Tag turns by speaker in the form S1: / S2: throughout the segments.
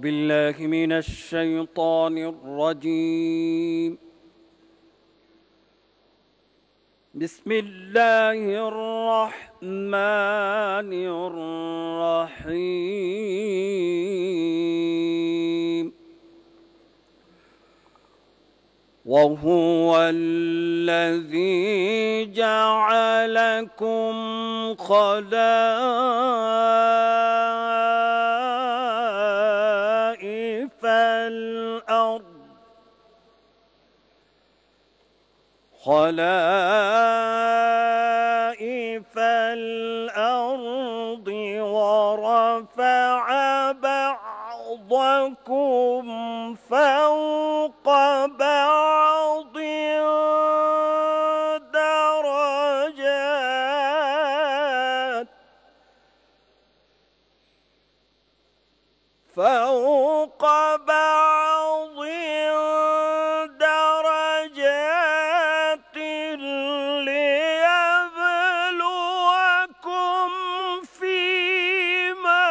S1: بالله من الشيطان الرجيم بسم الله الرحمن الرحيم وهو الذي جعلكم خلائف الأرض ورفع بعضكم فوق بعض درجات ليبلوكم فيما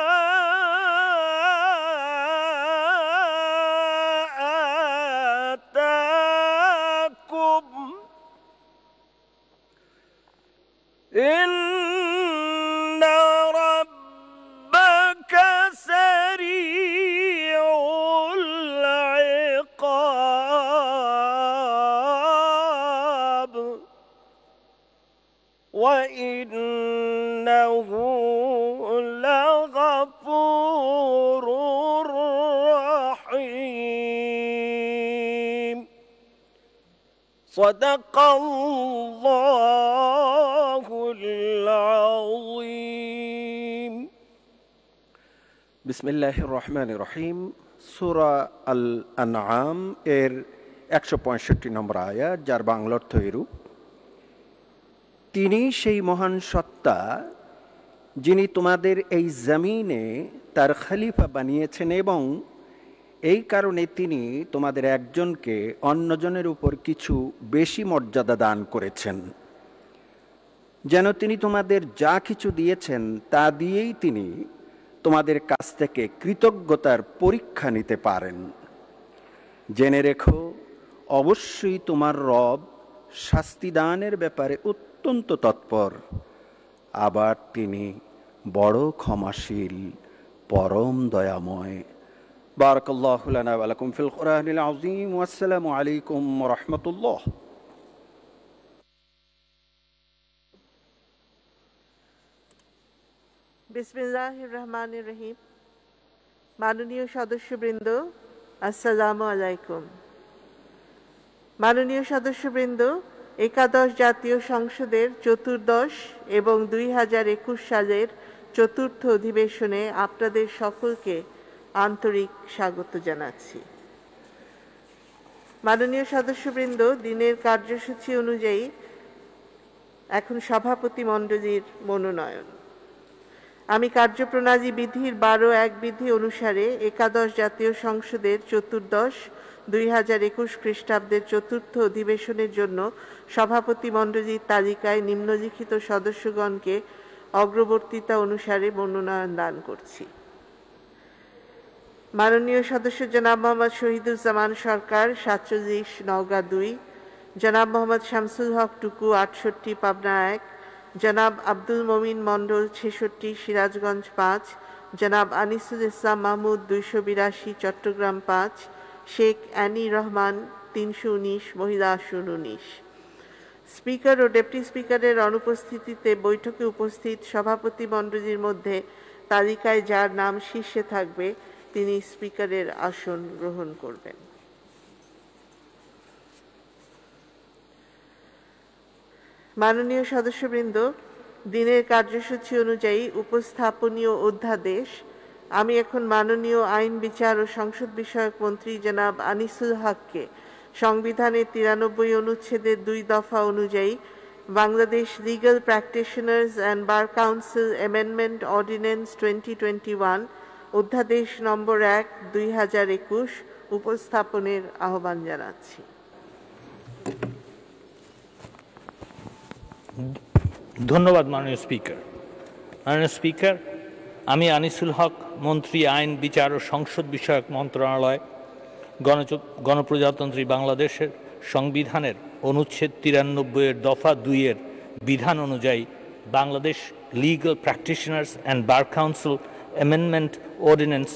S1: آتاكم إن ربك سريع العقاب وإنه لغفور رحيم صدق الله العظيم
S2: বিসমিল্লাহির রহমানির রহিম। সূরা আল আনআম এর 165 নম্বর আয়াত, যার বাংলা অর্থ এরূপ: তিনি সেই মহান সত্তা যিনি তোমাদের এই জমিনে তার খলিফা বানিয়েছেন এবং এই কারণে তিনি তোমাদের একজনকে অন্যজনের উপর কিছু বেশি মর্যাদা দান করেছেন, যেন তিনি তোমাদের যা কিছু দিয়েছেন তা দিয়েই তিনি তোমাদের কাছ থেকে কৃতজ্ঞতার পরীক্ষা নিতে পারেন। জেনে রেখো, অবশ্যই তোমার রব শাস্তি দানের ব্যাপারে অত্যন্ত তৎপর, আবার তিনি বড় ক্ষমাশীল, পরম দয়াময়। বারাকাল্লাহু লানা ওয়া লাকুম ফিল কুরআনিল আযীম ওয়া আসসালামু আলাইকুম ওয়া রাহমাতুল্লাহ।
S3: বিসমিল্লাহির রহমানির রহিম। মাননীয় সদস্যবৃন্দ, আসসালামু আলাইকুম। মাননীয় সদস্যবৃন্দ, একাদশ জাতীয় সংসদের চতুর্দশ এবং 2021 সালের চতুর্থ অধিবেশনে আপনাদের সকলকে আন্তরিক স্বাগত জানাচ্ছি। মাননীয় সদস্যবৃন্দ, দিনের কার্যসূচি অনুযায়ী এখন সভাপতি মণ্ডলীর মনোনয়ন। আমি কার্যপ্রণালী বিধির 12(1) বিধি অনুসারে একাদশ জাতীয় সংসদের চতুর্দশ 2021 খ্রিস্টাব্দের চতুর্থ অধিবেশনের জন্য সভাপতি মণ্ডলীর তালিকায় নিম্নলিখিত সদস্যগণকে অগ্রবর্তীতা অনুসারে মনোনয়ন দান করছি। মাননীয় সদস্য জনাব মোহাম্মদ শহীদুজ্জামান সরকার, 47, নওগাঁ 2; জনাব মোহাম্মদ শামসুল হক টুকু, 68, পাবনা 1; জনাব আব্দুল মমিন মণ্ডল, 66, সিরাজগঞ্জ 5; জনাব আনিসুল ইসলাম মাহমুদ, 282, চট্টগ্রাম 5; শেখ অ্যানি রহমান, 319, মহিলা আসন 19। স্পিকার ও ডেপুটি স্পিকারের অনুপস্থিতিতে বৈঠকে উপস্থিত সভাপতি মণ্ডলীর মধ্যে তালিকায় যার নাম শীর্ষে থাকবে তিনি স্পিকারের আসন গ্রহণ করবেন। মাননীয় সদস্যবৃন্দ, দিনের কার্যসূচি অনুযায়ী উপস্থাপনীয় অধ্যাদেশ আমি এখন মাননীয় আইন, বিচার ও সংসদ বিষয়ক মন্ত্রী জনাব আনিসুল হককে সংবিধানের 93 অনুচ্ছেদের 2 দফা অনুযায়ী Bangladesh legal practitioners and bar council amendment ordinance 2021 অধ্যাদেশ নম্বর 1, 2021 উপস্থাপনের আহ্বান জানাচ্ছি।
S4: ধন্যবাদ মাননীয় স্পিকার। মাননীয় স্পিকার, আমি আনিসুল হক মন্ত্রী, আইন, বিচার ও সংসদ বিষয়ক মন্ত্রণালয় গণপ্রজাতন্ত্রী বাংলাদেশের সংবিধানের অনুচ্ছেদ 93 দফা 2 এর বিধান অনুযায়ী Bangladesh legal practitioners and bar council amendment ordinance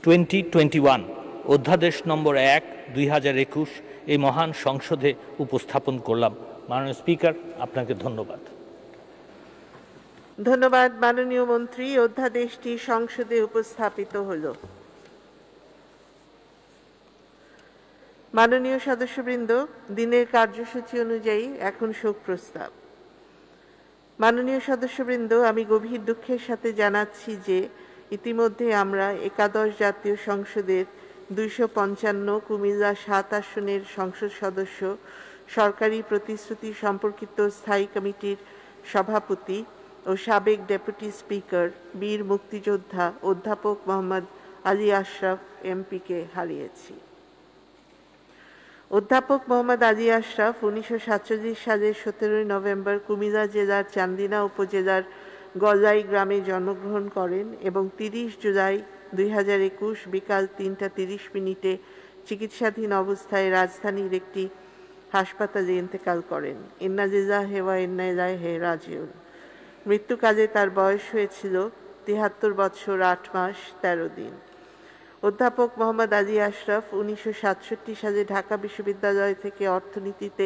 S4: 2021 অধ্যাদেশ নম্বর 1 2021 এই মহান সংসদে উপস্থাপন করলাম। মাননীয় স্পিকার, আপনাকে ধন্যবাদ।
S3: ধন্যবাদ মাননীয় মন্ত্রী। অধ্যাদেশটি সংসদে উপস্থাপিত হল। মাননীয় সদস্যবৃন্দ, দিনের কার্যসূচি অনুযায়ী এখন শোক প্রস্তাব। মাননীয় সদস্যবৃন্দ, আমি গভীর দুঃখের সাথে জানাচ্ছি যে ইতিমধ্যে আমরা একাদশ জাতীয় সংসদের 255 কুমিল্লা 7 আসনের সংসদ সদস্য, সরকারি প্রতিশ্রুতি সম্পর্কিত স্থায়ী কমিটির সভাপতি ও সাবেক ডেপুটি স্পিকার বীর মুক্তিযোদ্ধা অধ্যাপক মোহাম্মদ আলী আশরাফ এমপিকে হারিয়েছি। অধ্যাপক মোহাম্মদ আলী আশরাফ 1947 সালের 17 নভেম্বর কুমিল্লা জেলার চান্দিনা উপজেলার গজাই গ্রামে জন্মগ্রহণ করেন এবং 30 জুলাই 2021 বিকাল 3টা 30 মিনিটে চিকিৎসাধীন অবস্থায় রাজধানীর একটি হাসপাতালে ইন্তেকাল করেন। ইন্না লিল্লাহি ওয়া ইন্না ইলাইহি রাজিউন। মৃত্যুকালে তার বয়স হয়েছিল 73 বছর 8 মাস 13 দিন। অধ্যাপক মোহাম্মদ আলী আশরাফ 1967 সালে ঢাকা বিশ্ববিদ্যালয় থেকে অর্থনীতিতে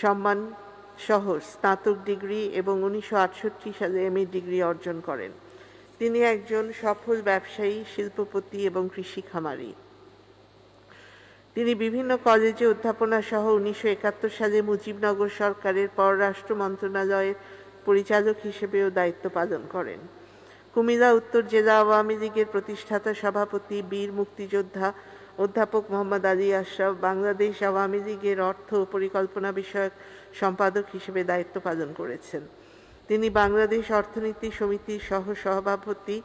S3: সম্মান সহ স্নাতক ডিগ্রি এবং 1968 সালে এমএ ডিগ্রি অর্জন করেন। তিনি একজন সফল ব্যবসায়ী, শিল্পপতি এবং কৃষি খামারি। তিনি বিভিন্ন কলেজে অধ্যাপনা সহ 1971 সালে মুজিবনগর সরকারের পররাষ্ট্র মন্ত্রণালয়ের পরিচালক হিসেবেও দায়িত্ব পালন করেন। কুমিল্লা উত্তর জেলা আওয়ামী লীগের প্রতিষ্ঠাতা সভাপতি বীর মুক্তিযোদ্ধা অধ্যাপক মোহাম্মদ আলী আশরাফ বাংলাদেশ আওয়ামী লীগের অর্থ ও পরিকল্পনা বিষয়ক সম্পাদক হিসেবে দায়িত্ব পালন করেছেন। তিনি বাংলাদেশ অর্থনীতি সমিতির সহ সভাপতি,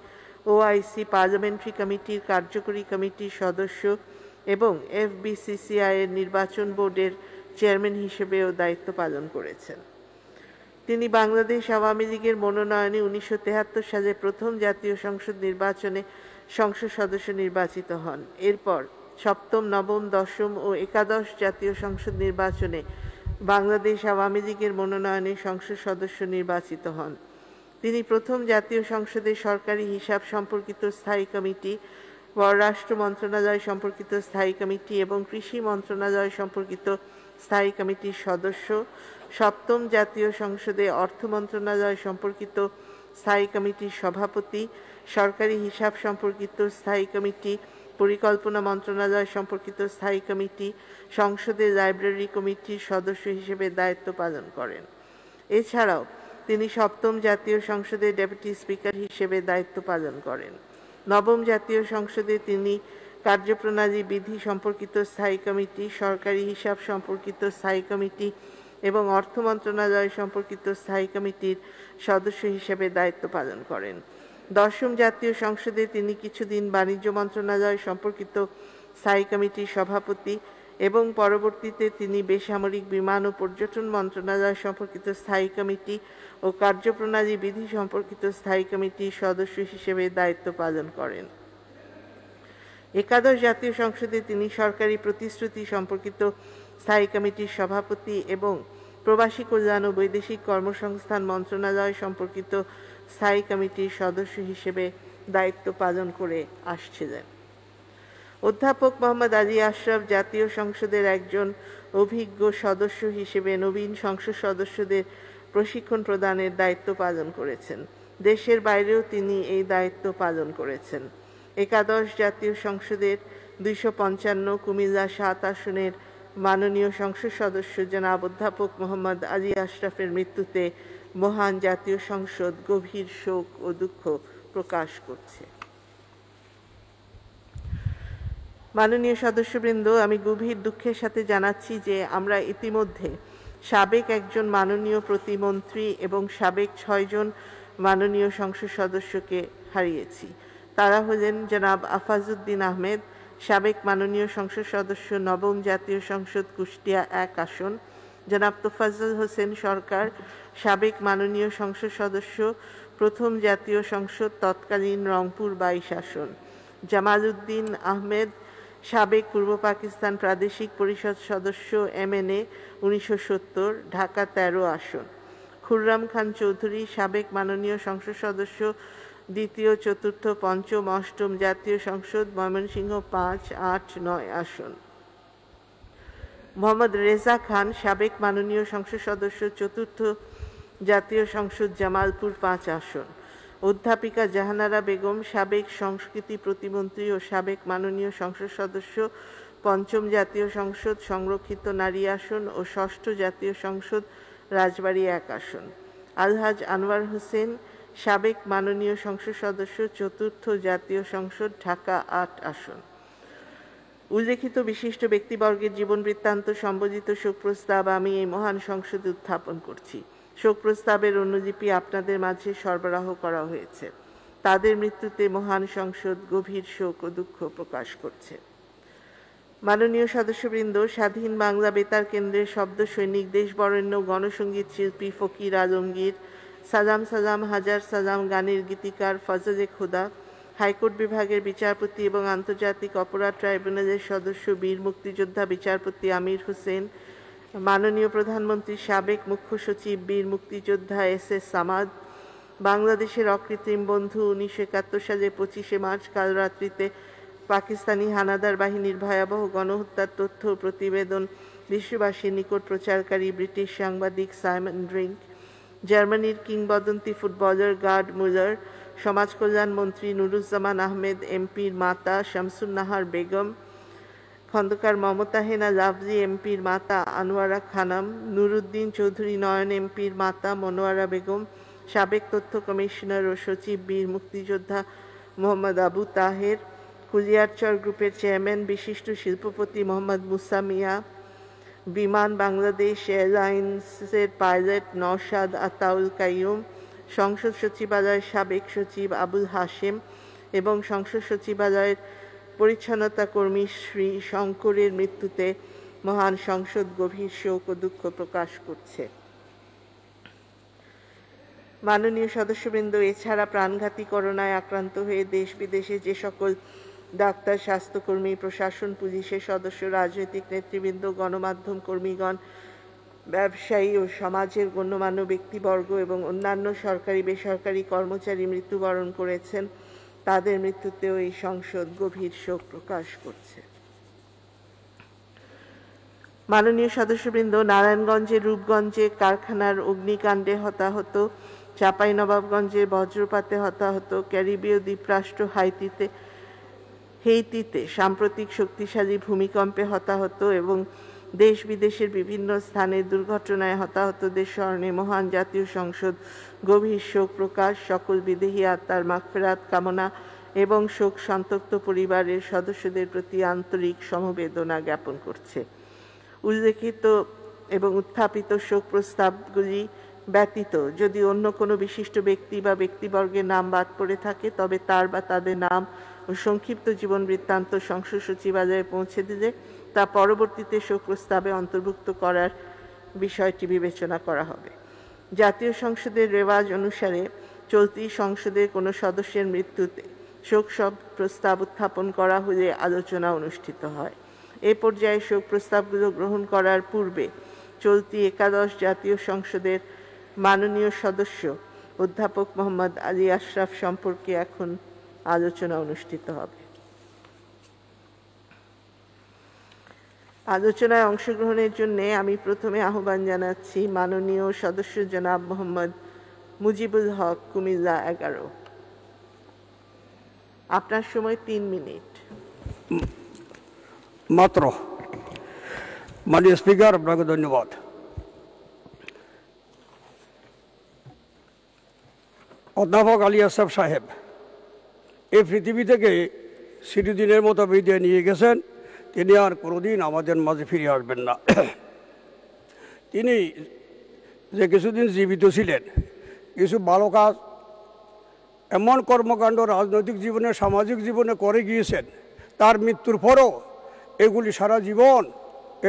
S3: ওআইসি পার্লামেন্টারি কমিটির কার্যকরী কমিটির সদস্য এবং এফবিসিসিআই এর নির্বাচন বোর্ডের চেয়ারম্যান হিসেবেও দায়িত্ব পালন করেছেন। তিনি বাংলাদেশ আওয়ামী লীগের মনোনয়নে 1973 সালে প্রথম জাতীয় সংসদ নির্বাচনে সংসদ সদস্য নির্বাচিত হন। এরপর সপ্তম, নবম, দশম ও একাদশ জাতীয় সংসদ নির্বাচনে বাংলাদেশ আওয়ামী লীগের মনোনয়নে সংসদ সদস্য নির্বাচিত হন। তিনি প্রথম জাতীয় সংসদের সরকারি হিসাব সম্পর্কিত স্থায়ী কমিটি, পররাষ্ট্র মন্ত্রণালয় সম্পর্কিত স্থায়ী কমিটি এবং কৃষি মন্ত্রণালয় সম্পর্কিত স্থায়ী কমিটির সদস্য, সপ্তম জাতীয় সংসদে অর্থ মন্ত্রণালয় সম্পর্কিত স্থায়ী কমিটির সভাপতি, সরকারি হিসাব সম্পর্কিত স্থায়ী কমিটি, পরিকল্পনা মন্ত্রণালয় সম্পর্কিত স্থায়ী কমিটি, সংসদের লাইব্রেরি কমিটির সদস্য হিসেবে দায়িত্ব পালন করেন। এছাড়াও তিনি সপ্তম জাতীয় সংসদের ডেপুটি স্পিকার হিসেবে দায়িত্ব পালন করেন। নবম জাতীয় সংসদে তিনি কার্যপ্রণালী বিধি সম্পর্কিত স্থায়ী কমিটি, সরকারি হিসাব সম্পর্কিত স্থায়ী কমিটি এবং অর্থ মন্ত্রণালয় সম্পর্কিত স্থায়ী কমিটির সদস্য হিসেবে দায়িত্ব পালন করেন। দশম জাতীয় সংসদে তিনি কিছুদিন বাণিজ্য মন্ত্রণালয় সম্পর্কিত স্থায়ী কমিটির সভাপতি এবং পরবর্তীতে তিনি বেসামরিক বিমান ও পর্যটন মন্ত্রণালয় সম্পর্কিত স্থায়ী কমিটি ও কার্যপ্রণালী বিধি সম্পর্কিত স্থায়ী কমিটির সদস্য হিসেবে দায়িত্ব পালন করেন। একাদশ জাতীয় সংসদে তিনি সরকারি প্রতিশ্রুতি সম্পর্কিত স্থায়ী কমিটির সভাপতি এবং প্রবাসী কল্যাণ ও বৈদেশিক কর্মসংস্থান মন্ত্রণালয় সম্পর্কিত স্থায়ী কমিটির সদস্য হিসেবে দায়িত্ব পালন করে আসছিলেন। অধ্যাপক মোহাম্মদ আলী আশরাফ জাতীয় সংসদের একজন অভিজ্ঞ সদস্য হিসেবে নবীন সংসদ সদস্যদের প্রশিক্ষণ প্রদানের দায়িত্ব পালন করেছেন। দেশের বাইরেও তিনি এই দায়িত্ব পালন করেছেন। একাদশ জাতীয় সংসদের 255 কুমিল্লা 7 আসনের মাননীয় সংসদ সদস্য জনাব অধ্যাপক মোহাম্মদ আলী আশরাফের মৃত্যুতে মহান জাতীয় সংসদ গভীর শোক ও দুঃখ প্রকাশ করছে। মাননীয় সদস্যবৃন্দ, আমি গভীর দুঃখের সাথে জানাচ্ছি যে আমরা ইতিমধ্যে সাবেক একজন মাননীয় প্রতিমন্ত্রী এবং সাবেক 6 জন মাননীয় সংসদ সদস্যকে হারিয়েছি। তারা হলেন জনাব আফাজউদ্দিন আহমেদ, সাবেক মাননীয় সংসদ সদস্য, নবম জাতীয় সংসদ কুষ্টিয়া 1 আসন; জনাব তোফাজ্জল হোসেন সরকার, সাবেক মাননীয় সংসদ সদস্য, প্রথম জাতীয় সংসদ তৎকালীন রংপুর 22 আসন। জামাল উদ্দিন আহমেদ, সাবেক পূর্ব পাকিস্তান প্রাদেশিক পরিষদ সদস্য MNA 1970, ঢাকা 13 আসন। খুররাম খান চৌধুরী, সাবেক মাননীয় সংসদ সদস্য, দ্বিতীয়, চতুর্থ, পঞ্চম, অষ্টম জাতীয় সংসদ, ময়মনসিংহ 5, 8, 9 আসন। মোহাম্মদ রেজা খান, সাবেক মাননীয় সংসদ সদস্য, চতুর্থ জাতীয় সংসদ, জামালপুর 5 আসন। অধ্যাপিকা জাহানারা বেগম, সাবেক সংস্কৃতি প্রতিমন্ত্রী ও সাবেক মাননীয় সংসদ সদস্য, পঞ্চম জাতীয় সংসদ, সংরক্ষিত নারী আসন ও ষষ্ঠ জাতীয় সংসদ, রাজবাড়ী 1 আসন। আলহাজ আনোয়ার হোসেন, সাবেক মাননীয় সংসদ সদস্য, চতুর্থ জাতীয় সংসদ, ঢাকা 8 আসন। উল্লেখিত বিশিষ্ট ব্যক্তিবর্গের জীবন বৃত্তান্ত সম্বলিত শোক প্রস্তাব আমি এই মহান সংসদে উত্থাপন করছি। শোক প্রস্তাবের অনুলিপি আপনাদের মাঝে সরবরাহ করা হয়েছে। তাদের মৃত্যুতে মহান সংসদ গভীর শোক ও দুঃখ প্রকাশ করছে। মাননীয় সদস্যবৃন্দ, স্বাধীন বাংলা বেতার কেন্দ্রের শব্দ সৈনিক, দেশবরেণ্য গণসঙ্গীত শিল্পী ফকির আলমগীর, সালাম সালাম হাজার সালাম গানের গীতিকার ফজলে খোদা, হাইকোর্ট বিভাগের বিচারপতি এবং আন্তর্জাতিক অপরাধ ট্রাইব্যুনালের সদস্য বীর মুক্তিযোদ্ধা বিচারপতি আমির হোসেন, মাননীয় প্রধানমন্ত্রীর সাবেক মুখ্য সচিব বীর মুক্তিযোদ্ধা SS সামাদ, বাংলাদেশের অকৃত্রিম বন্ধু, 1971 সালের 25শে মার্চ কাল রাত্রিতে পাকিস্তানি হানাদার বাহিনীর ভয়াবহ গণহত্যার তথ্য ও প্রতিবেদন বিশ্ববাসীর নিকট প্রচারকারী ব্রিটিশ সাংবাদিক সাইমন ড্রিঙ্ক, জার্মানির কিংবদন্তি ফুটবলার গার্ড মুলার, সমাজ কল্যাণ মন্ত্রী নুরুজ্জামান আহমেদ এমপির মাতা শামসুন নাহার বেগম, খন্দকার মমতা হেনা লাভলি এমপির মাতা আনোয়ারা খানম, নুরুদ্দিন চৌধুরী নয়ন এমপির মাতা মনোয়ারা বেগম, সাবেক তথ্য কমিশনার ও সচিব বীর মুক্তিযোদ্ধা মোহাম্মদ আবু তাহের, কুলিয়ারচর গ্রুপের চেয়ারম্যান বিশিষ্ট শিল্পপতি মোহাম্মদ মুসা মিয়া, বিমান বাংলাদেশ এয়ারলাইন্সের পাইলট নওশাদ আতাউল কাইয়ুম, সংসদ সচিবালয়ের সাবেক সচিব আবুল হাশেম এবং সংসদ সচিবালয়ের পরিচ্ছন্নতা কর্মী শ্রী শঙ্করের মৃত্যুতে মহান সংসদ গভীর শোক ও দুঃখ প্রকাশ করছে। মাননীয় সদস্যবৃন্দ, এছাড়া প্রাণঘাতী করোনায় আক্রান্ত হয়ে দেশ বিদেশে যে সকল ডাক্তার, স্বাস্থ্যকর্মী, প্রশাসন, পুলিশের সদস্য, রাজনৈতিক নেতৃবৃন্দ, গণমাধ্যম কর্মীগণ, ব্যবসায়ী ও সমাজের গণ্যমান্য ব্যক্তিবর্গ এবং অন্যান্য সরকারি বেসরকারি কর্মচারী মৃত্যুবরণ করেছেন, তাদের মৃত্যুতেও এই সংসদ গভীর শোক প্রকাশ করছে। মাননীয় সদস্যবৃন্দ, নারায়ণগঞ্জের রূপগঞ্জে কারখানার অগ্নিকাণ্ডে হতাহত, চাঁপাইনবাবগঞ্জের বজ্রপাতে হতাহত, ক্যারিবীয় দ্বীপরাষ্ট্র হেইতিতে সাম্প্রতিক শক্তিশালী ভূমিকম্পে হতাহত এবং দেশ বিদেশের বিভিন্ন স্থানের দুর্ঘটনায় হতাহতদের স্মরণে মহান জাতীয় সংসদ গভীর শোক প্রকাশ, সকল বিদেহী আত্মার মাগফিরাত কামনা এবং শোক সন্তপ্ত পরিবারের সদস্যদের প্রতি আন্তরিক সমবেদনা জ্ঞাপন করছে। উল্লেখিত এবং উত্থাপিত শোক প্রস্তাবগুলি ব্যতীত যদি অন্য কোনো বিশিষ্ট ব্যক্তি বা ব্যক্তিবর্গের নাম বাদ পড়ে থাকে, তবে তার বা তাদের নাম ও সংক্ষিপ্ত জীবন বৃত্তান্ত সংসদ সচিবালয়ে পৌঁছে দিলে তা পরবর্তীতে শোক প্রস্তাবে অন্তর্ভুক্ত করার বিষয়টি বিবেচনা করা হবে। জাতীয় সংসদের রেওয়াজ অনুসারে চলতি সংসদের কোনো সদস্যের মৃত্যুতে শোক প্রস্তাব উত্থাপন করা হলে আলোচনা অনুষ্ঠিত হয়। এ পর্যায়ে শোক প্রস্তাবগুলো গ্রহণ করার পূর্বে চলতি একাদশ জাতীয় সংসদের মাননীয় সদস্য অধ্যাপক মোহাম্মদ আলী আশরাফ সম্পর্কে এখন আলোচনা অনুষ্ঠিত হবে। আলোচনায় অংশগ্রহণের জন্য আমি প্রথমে আহ্বান জানাচ্ছি মাননীয় সদস্য জনাব মোহাম্মদ মুজিবুল হক, কুমিল্লা 11। আপনার সময় 3 মিনিট
S5: মাত্র। মাননীয় স্পিকার, আপনাকে ধন্যবাদ। অধ্যাপক আলী আশরাফ সাহেব এই পৃথিবী থেকে চিরদিনের মতো বিদায় নিয়ে গেছেন। তিনি আর কোনোদিন আমাদের মাঝে ফিরে আসবেন না। তিনি যে কিছুদিন জীবিত ছিলেন, কিছু ভালো কাজ, এমন কর্মকাণ্ড রাজনৈতিক জীবনে, সামাজিক জীবনে করে গিয়েছেন, তার মৃত্যুর পরও এগুলি সারা জীবন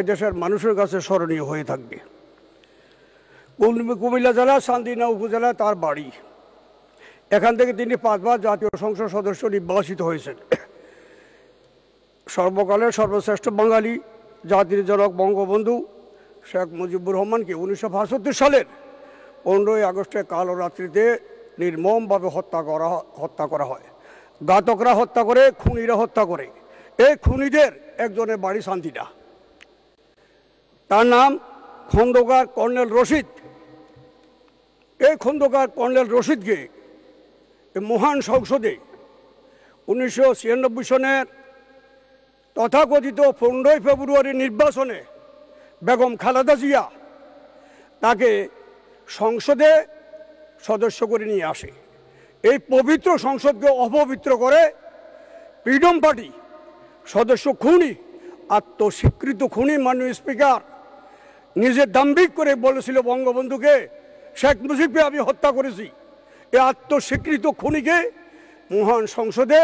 S5: এদেশের মানুষের কাছে স্মরণীয় হয়ে থাকবে। কুমিল্লা জেলার চান্দিনা উপজেলায় তার বাড়ি। এখান থেকে তিনি 5 বার জাতীয় সংসদ সদস্য নির্বাচিত হয়েছেন। সর্বকালের সর্বশ্রেষ্ঠ বাঙালি জাতির জনক বঙ্গবন্ধু শেখ মুজিবুর রহমানকে 1965 সালের 15ই আগস্টে কালো রাত্রিতে নির্মমভাবে হত্যা করা হয়। ঘাতকরা হত্যা করে, খুনিরা হত্যা করে। এই খুনিদের একজনের বাড়ি শান্তিটা, তার নাম খন্দকার কর্নেল রশিদ। এই খন্দকার কর্নেল রশিদকে মহান সংসদে 1996 সনের তথাকথিত 15ই ফেব্রুয়ারি নির্বাচনে বেগম খালেদা জিয়া তাকে সংসদে সদস্য করে নিয়ে আসে। এই পবিত্র সংসদকে অপবিত্র করে ফ্রিডম পার্টি সদস্য খুনি, আত্মস্বীকৃত খুনি মাননীয় স্পিকার নিজে দাম্ভিক করে বলেছিল বঙ্গবন্ধুকে, শেখ মুজিবকে আমি হত্যা করেছি। এই আত্মস্বীকৃত খুনিকে মহান সংসদে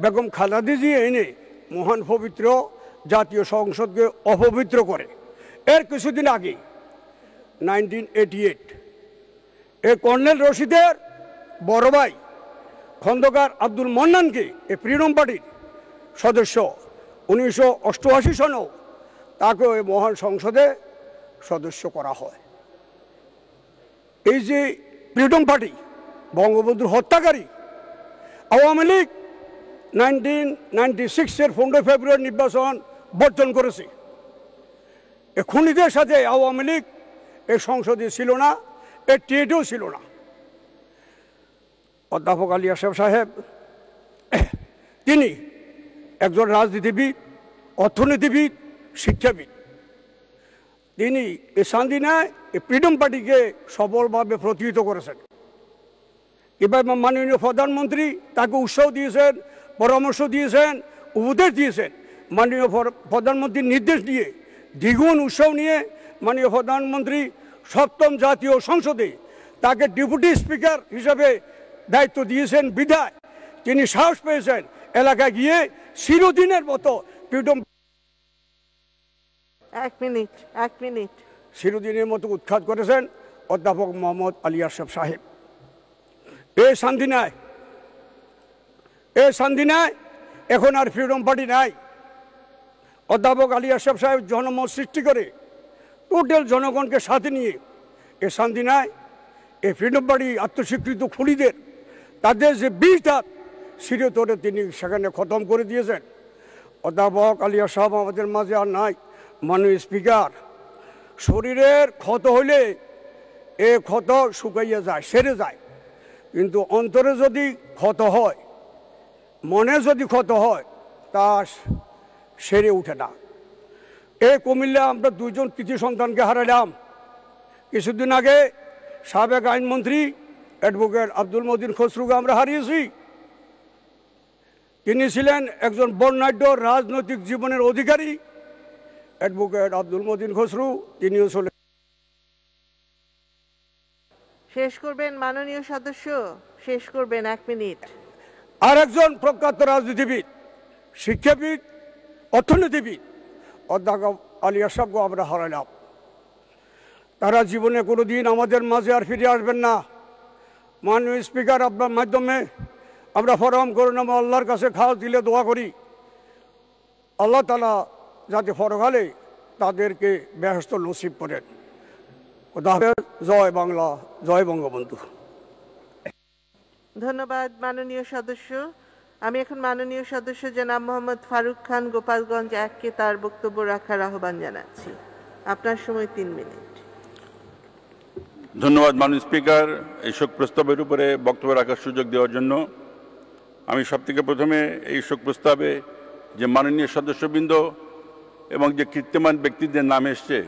S5: বেগম খালেদা জিয়া এনে মহান পবিত্র জাতীয় সংসদকে অপবিত্র করে। এর কিছুদিন আগে 1988 এই কর্নেল রশিদের বড় ভাই খন্দকার আব্দুল মন্নানকে এই ফ্রিডম পার্টির সদস্য 1988 সনেও তাকে ওই মহান সংসদে সদস্য করা হয়। এই যে ফ্রিডম পার্টি বঙ্গবন্ধুর হত্যাকারী, আওয়ামী লীগ 1996-এর 15 ফেব্রুয়ারি নির্বাচন বর্জন করেছে। এই খুনিদের সাথে আওয়ামী লীগ এই সংসদে ছিল না, এর টিএটিও ছিল না। অধ্যাপক আলী আশরাফ সাহেব তিনি একজন রাজনীতিবিদ, অর্থনীতিবিদ, শিক্ষাবিদ। তিনি এই শান্তিনায় এই ফ্রিডম পার্টিকে সফলভাবে প্রতিহিত করেছেন। এবার মাননীয় প্রধানমন্ত্রী তাকে উৎসাহ দিয়েছেন, পরামর্শ দিয়েছেন, উপদেশ দিয়েছেন। মাননীয় প্রধানমন্ত্রীর নির্দেশ দিয়ে দ্বিগুণ উৎসাহ নিয়ে মাননীয় প্রধানমন্ত্রী 7ম জাতীয় সংসদে তাকে ডেপুটি স্পিকার হিসাবে দায়িত্ব দিয়েছেন। বিধায় তিনি সাহস পেয়েছেন এলাকায় গিয়ে চিরদিনের মতো ফ্রিডম
S3: এক মিনিট
S5: চিরদিনের মতো উৎখাত করেছেন অধ্যাপক মোহাম্মদ আলী আশরাফ সাহেব। এই শান্তিনায় এখন আর ফ্রিডম পার্টি নাই। অধ্যাপক আলী আশরাফ সাহেব জনমত সৃষ্টি করে টোটাল জনগণকে সাথে নিয়ে এই শান্তিনায় এই ফ্রিডম পার্টি আত্মস্বীকৃত খুনিদের তাদের যে বিষটা চিরতরে তিনি সেখানে খতম করে দিয়েছেন। অধ্যাপক আলী আশরাফ আমাদের মাঝে আর নাই। মাননীয় স্পিকার, শরীরের ক্ষত হইলে এ ক্ষত শুকাইয়া যায়, সেরে যায়, কিন্তু অন্তরে যদি ক্ষত হয়, মনে যদি ক্ষত হয়, তা সেরে উঠে না। এই কুমিল্লা আমরা 2জন কৃতি সন্তানকে হারালাম। কিছুদিন আগে সাবেক আইনমন্ত্রী অ্যাডভোকেট আব্দুল মতিন খসরুকে আমরা হারিয়েছি। তিনি ছিলেন একজন বর্ণাঢ্য রাজনৈতিক জীবনের অধিকারী। অ্যাডভোকেট আব্দুল মতিন খসরু তিনিও চলে।
S3: শেষ করবেন মাননীয় সদস্য, শেষ করবেন, 1 মিনিট।
S5: আর একজন প্রখ্যাত রাজনীতিবিদ, শিক্ষাবিদ, অর্থনীতিবিদ অধ্যাপক আলী আশরাফকে আমরা হারালাম। তারা জীবনে কোনোদিন আমাদের মাঝে আর ফিরে আসবেন না। মাননীয় স্পিকার, আপনার মাধ্যমে আমরা ফরম করুন, আমরা আল্লাহর কাছে খাস দিলে দোয়া করি আল্লাহ তাআলা যাতে পরকালে তাদেরকে বেহেশত নসিব করেন। জয় বাংলা, জয় বঙ্গবন্ধু।
S3: ধন্যবাদ মাননীয় সদস্য। আমি এখন মাননীয় সদস্য জনাব মোহাম্মদ ফারুক খান গোপালগঞ্জ 1-কে তার বক্তব্য রাখার আহ্বান জানাচ্ছি। আপনার সময় 3 মিনিট।
S6: ধন্যবাদ মাননীয় স্পিকার, এই শোক প্রস্তাবের উপরে বক্তব্য রাখার সুযোগ দেওয়ার জন্য। আমি সবথেকে প্রথমে এই শোক প্রস্তাবে যে মাননীয় সদস্যবৃন্দ এবং যে কীর্তিমান ব্যক্তিদের নাম এসছে,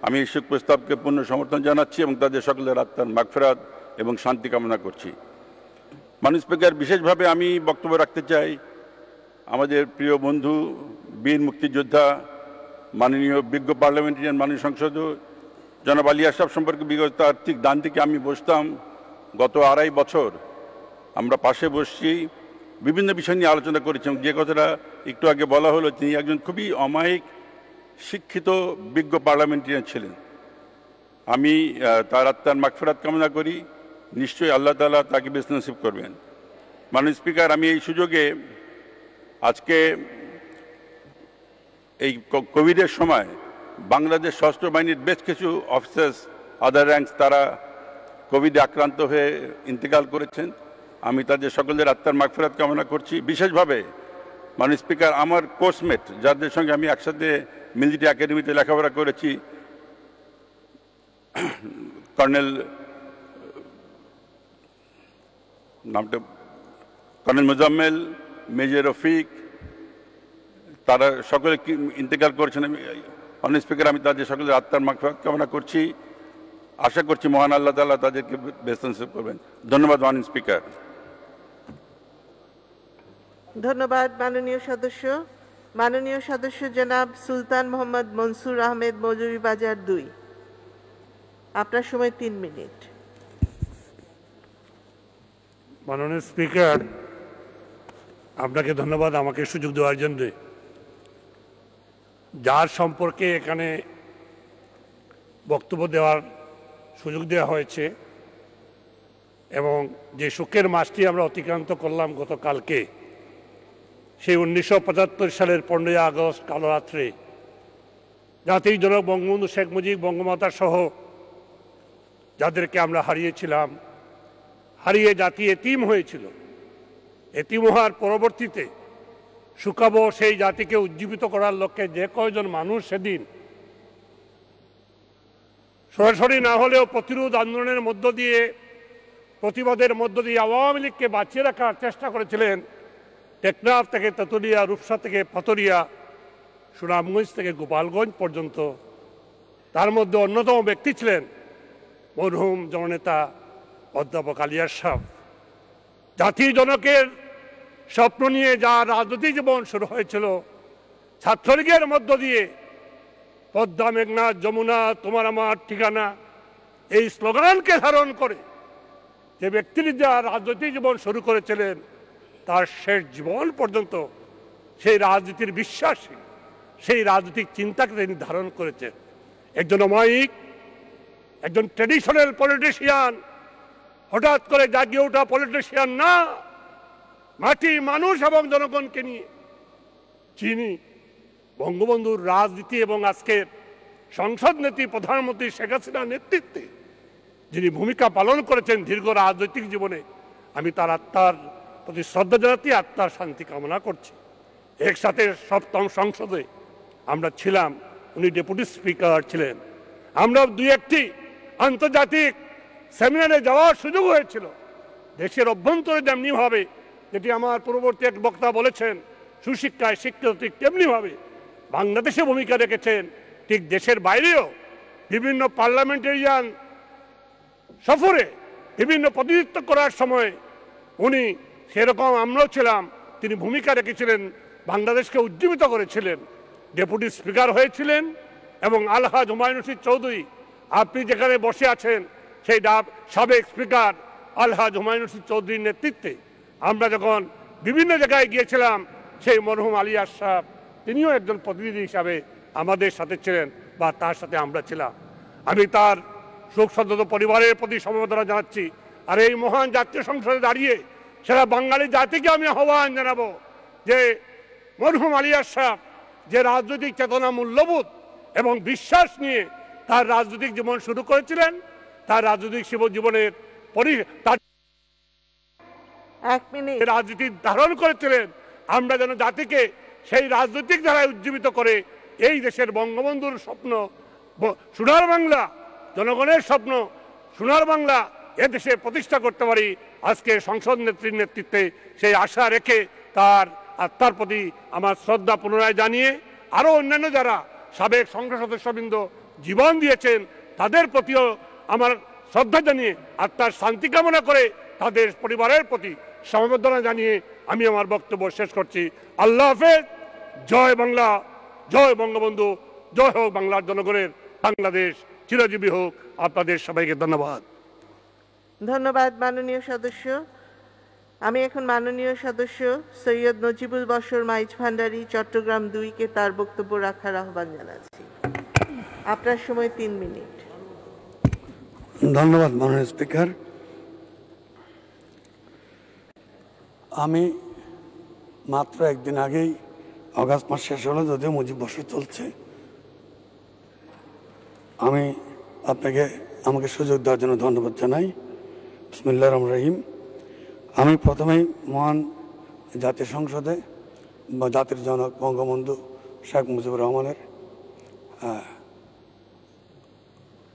S6: আমি এই শোক প্রস্তাবকে পূর্ণ সমর্থন জানাচ্ছি এবং তাদের সকলের আত্মার মাগফিরাত এবং শান্তি কামনা করছি। মাননীয় স্পিকার, বিশেষভাবে আমি বক্তব্য রাখতে চাই আমাদের প্রিয় বন্ধু বীর মুক্তিযোদ্ধা মাননীয় বিজ্ঞ পার্লামেন্টারিয়ান মাননীয় সংসদ জনাব আলী আশরাফ সম্পর্কে বিগত ঠিক ডান থেকে আমি বসতাম। গত 2.5 বছর আমরা পাশে বসছি, বিভিন্ন বিষয় নিয়ে আলোচনা করেছি। যে কথাটা একটু আগে বলা হলো, তিনি একজন খুবই অমায়িক শিক্ষিত বিজ্ঞ পার্লামেন্টারিয়ান ছিলেন। আমি তার আত্মার মাগফিরাত কামনা করি নিশ্চয়ই আল্লাহ তাআলা তাকে বেহেশত নসিব করবেন। মাননীয় স্পিকার, আমি এই সুযোগে আজকে এই কোভিডের সময় বাংলাদেশ সশস্ত্র বাহিনীর বেশ কিছু অফিসার্স, আদার র্যাঙ্কস, তারা কোভিডে আক্রান্ত হয়ে ইন্তেকাল করেছেন। আমি তাদের সকলের আত্মার মাগফিরাত কামনা করছি। বিশেষভাবে মাননীয় স্পিকার, আমার কোর্সমেট যাদের সঙ্গে আমি একসাথে মিলিটারি একাডেমিতে লেখাপড়া করেছি, কর্নেল মুজাম্মেল, মেজর রফিক, তারা সকলে ইন্তেকাল করেছেন। মাননীয় স্পিকার, আমি তাদের সকলের আত্মার মাগফিরাত কামনা করছি। আশা করছি মহান আল্লাহ তাআলা তাদেরকে বেহেশত নসিব করবেন। ধন্যবাদ মাননীয় স্পিকার।
S3: ধন্যবাদ মাননীয় সদস্য। মাননীয় সদস্য জনাব সুলতান মোহাম্মদ মনসুর আহমেদ, মৌলভীবাজার 2। আপনার সময় 3 মিনিট।
S7: মাননীয় স্পিকার, আপনাকে ধন্যবাদ আমাকে সুযোগ দেওয়ার জন্য। যার সম্পর্কে এখানে বক্তব্য দেওয়ার সুযোগ দেওয়া হয়েছে এবং যে শোকের মাসটি আমরা অতিক্রান্ত করলাম গতকালকে, সেই 1975 সালের 15ই আগস্ট কালো রাত্রে জাতির জনক বঙ্গবন্ধু শেখ মুজিব, বঙ্গমাতা সহ যাদেরকে আমরা হারিয়েছিলাম, হারিয়ে জাতি এতিম হয়েছিল। এতিম হওয়ার পরবর্তীতে শুকাবো সেই জাতিকে উজ্জীবিত করার লক্ষ্যে যে কয়জন মানুষ সেদিন সরাসরি না হলেও প্রতিরোধ আন্দোলনের মধ্য দিয়ে, প্রতিবাদের মধ্য দিয়ে আওয়ামী লীগকে বাঁচিয়ে রাখার চেষ্টা করেছিলেন, টেকনাফ থেকে তেতুলিয়া, রূপসা থেকে পাথরিয়া, সুনামগঞ্জ থেকে গোপালগঞ্জ পর্যন্ত, তার মধ্যে অন্যতম ব্যক্তি ছিলেন মরহুম জননেতা অধ্যাপক আলী আশরাফ। জাতির জনকের স্বপ্ন নিয়ে যা রাজনৈতিক জীবন শুরু হয়েছিল ছাত্রলীগের মধ্য দিয়ে, পদ্মা মেঘনা যমুনা তোমার আমার ঠিকানা, এই স্লোগানকে ধারণ করে যে ব্যক্তির যা রাজনৈতিক জীবন শুরু করেছিলেন, তার শেষ জীবন পর্যন্ত সেই রাজনীতির বিশ্বাসী, সেই রাজনৈতিক চিন্তাকে তিনি ধারণ করেছেন। একজন অমায়িক, একজন ট্র্যাডিশনাল পলিটিশিয়ান, হঠাৎ করে জাগিয়ে ওঠা পলিটিশিয়ান না, মাটি মানুষ এবং জনগণকে নিয়ে যিনি বঙ্গবন্ধুর রাজনীতি এবং আজকের সংসদ নেত্রী প্রধানমন্ত্রী শেখ হাসিনার নেতৃত্বে যিনি ভূমিকা পালন করেছেন দীর্ঘ রাজনৈতিক জীবনে, আমি তার আত্মার প্রতি শ্রদ্ধা জানাতে, আত্মার শান্তি কামনা করছি। একসাথে 7ম সংসদে আমরা ছিলাম, উনি ডেপুটি স্পিকার ছিলেন। আমরা 2-1টি আন্তর্জাতিক সেমিনারে যাওয়ার সুযোগ হয়েছিল। দেশের অভ্যন্তরে যেমনিভাবে, যেটি আমার পূর্ববর্তী এক বক্তা বলেছেন, সুশিক্ষায় শিক্ষিত ঠিক তেমনিভাবে বাংলাদেশে ভূমিকা রেখেছেন, ঠিক দেশের বাইরেও বিভিন্ন পার্লামেন্টারিয়ান সফরে বিভিন্ন প্রতিনিধিত্ব করার সময় উনি সেরকম আমরাও ছিলাম, তিনি ভূমিকা রেখেছিলেন, বাংলাদেশকে উজ্জীবিত করেছিলেন, ডেপুটি স্পিকার হয়েছিলেন। এবং আলহাজ হুমায়ুন রশিদ চৌধুরী, আপনি যেখানে বসে আছেন, সেই সাবেক স্পিকার আলহাজ হুমায়ুন রশিদ চৌধুরীর নেতৃত্বে আমরা যখন বিভিন্ন জায়গায় গিয়েছিলাম, সেই মরহুম আলী আশরাফ তিনিও একজন প্রতিনিধি হিসাবে আমাদের সাথে ছিলেন বা তার সাথে আমরা ছিলাম। আমি তার শোকসন্তপ্ত পরিবারের প্রতি সমবেদনা জানাচ্ছি। আর এই মহান জাতীয় সংসদে দাঁড়িয়ে সারা বাঙালি জাতিকে আমি আহ্বান জানাবো যে মরহুম আলী আশরাফ যে রাজনৈতিক চেতনা, মূল্যবোধ এবং বিশ্বাস নিয়ে তার রাজনৈতিক জীবন শুরু করেছিলেন, তার রাজনৈতিক জীবনের তার
S3: 1 মিনিট
S7: রাজনীতি ধারণ করেছিলেন, আমরা যেন জাতিকে সেই রাজনৈতিক ধারায় উজ্জীবিত করে এই দেশের বঙ্গবন্ধুর স্বপ্ন, সোনার বাংলা, জনগণের স্বপ্ন সোনার বাংলা এদেশে প্রতিষ্ঠা করতে পারি। আজকে সংসদ নেত্রীর নেতৃত্বে সেই আশা রেখে তার আত্মার প্রতি আমার শ্রদ্ধা পুনরায় জানিয়ে, আরও অন্যান্য যারা সাবেক সংসদ সদস্যবৃন্দ জীবন দিয়েছেন তাদের প্রতিও আমার শ্রদ্ধা জানিয়ে, আত্মার শান্তি কামনা করে তাদের পরিবারের প্রতি সমবেদনা জানিয়ে আমি আমার বক্তব্য শেষ করছি। আল্লাহ হাফেজ। জয় বাংলা, জয় বঙ্গবন্ধু, জয় হোক বাংলার জনগণের বাংলাদেশ চিরজীবী হোক। আপনাদের সবাইকে ধন্যবাদ।
S3: ধন্যবাদ মাননীয় সদস্য। আমি এখন মাননীয় সদস্য সৈয়দ নজিবুল বশর মাইজ ভান্ডারী, চট্টগ্রাম 2-কে তার বক্তব্য রাখার আহ্বান জানাচ্ছি। আপনার সময় 3 মিনিট।
S5: ধন্যবাদ মাননীয় স্পিকার। আমি মাত্র একদিন আগেই আগস্ট মাস শেষ হলো, যদিও মুজিব বর্ষ চলছে, আমি আমাকে সুযোগ দেওয়ার জন্য ধন্যবাদ জানাই। বিসমিল্লাহির রহমানির রহিম। আমি প্রথমেই মহান জাতীয় সংসদে বা জাতির জনক বঙ্গবন্ধু শেখ মুজিবুর রহমানের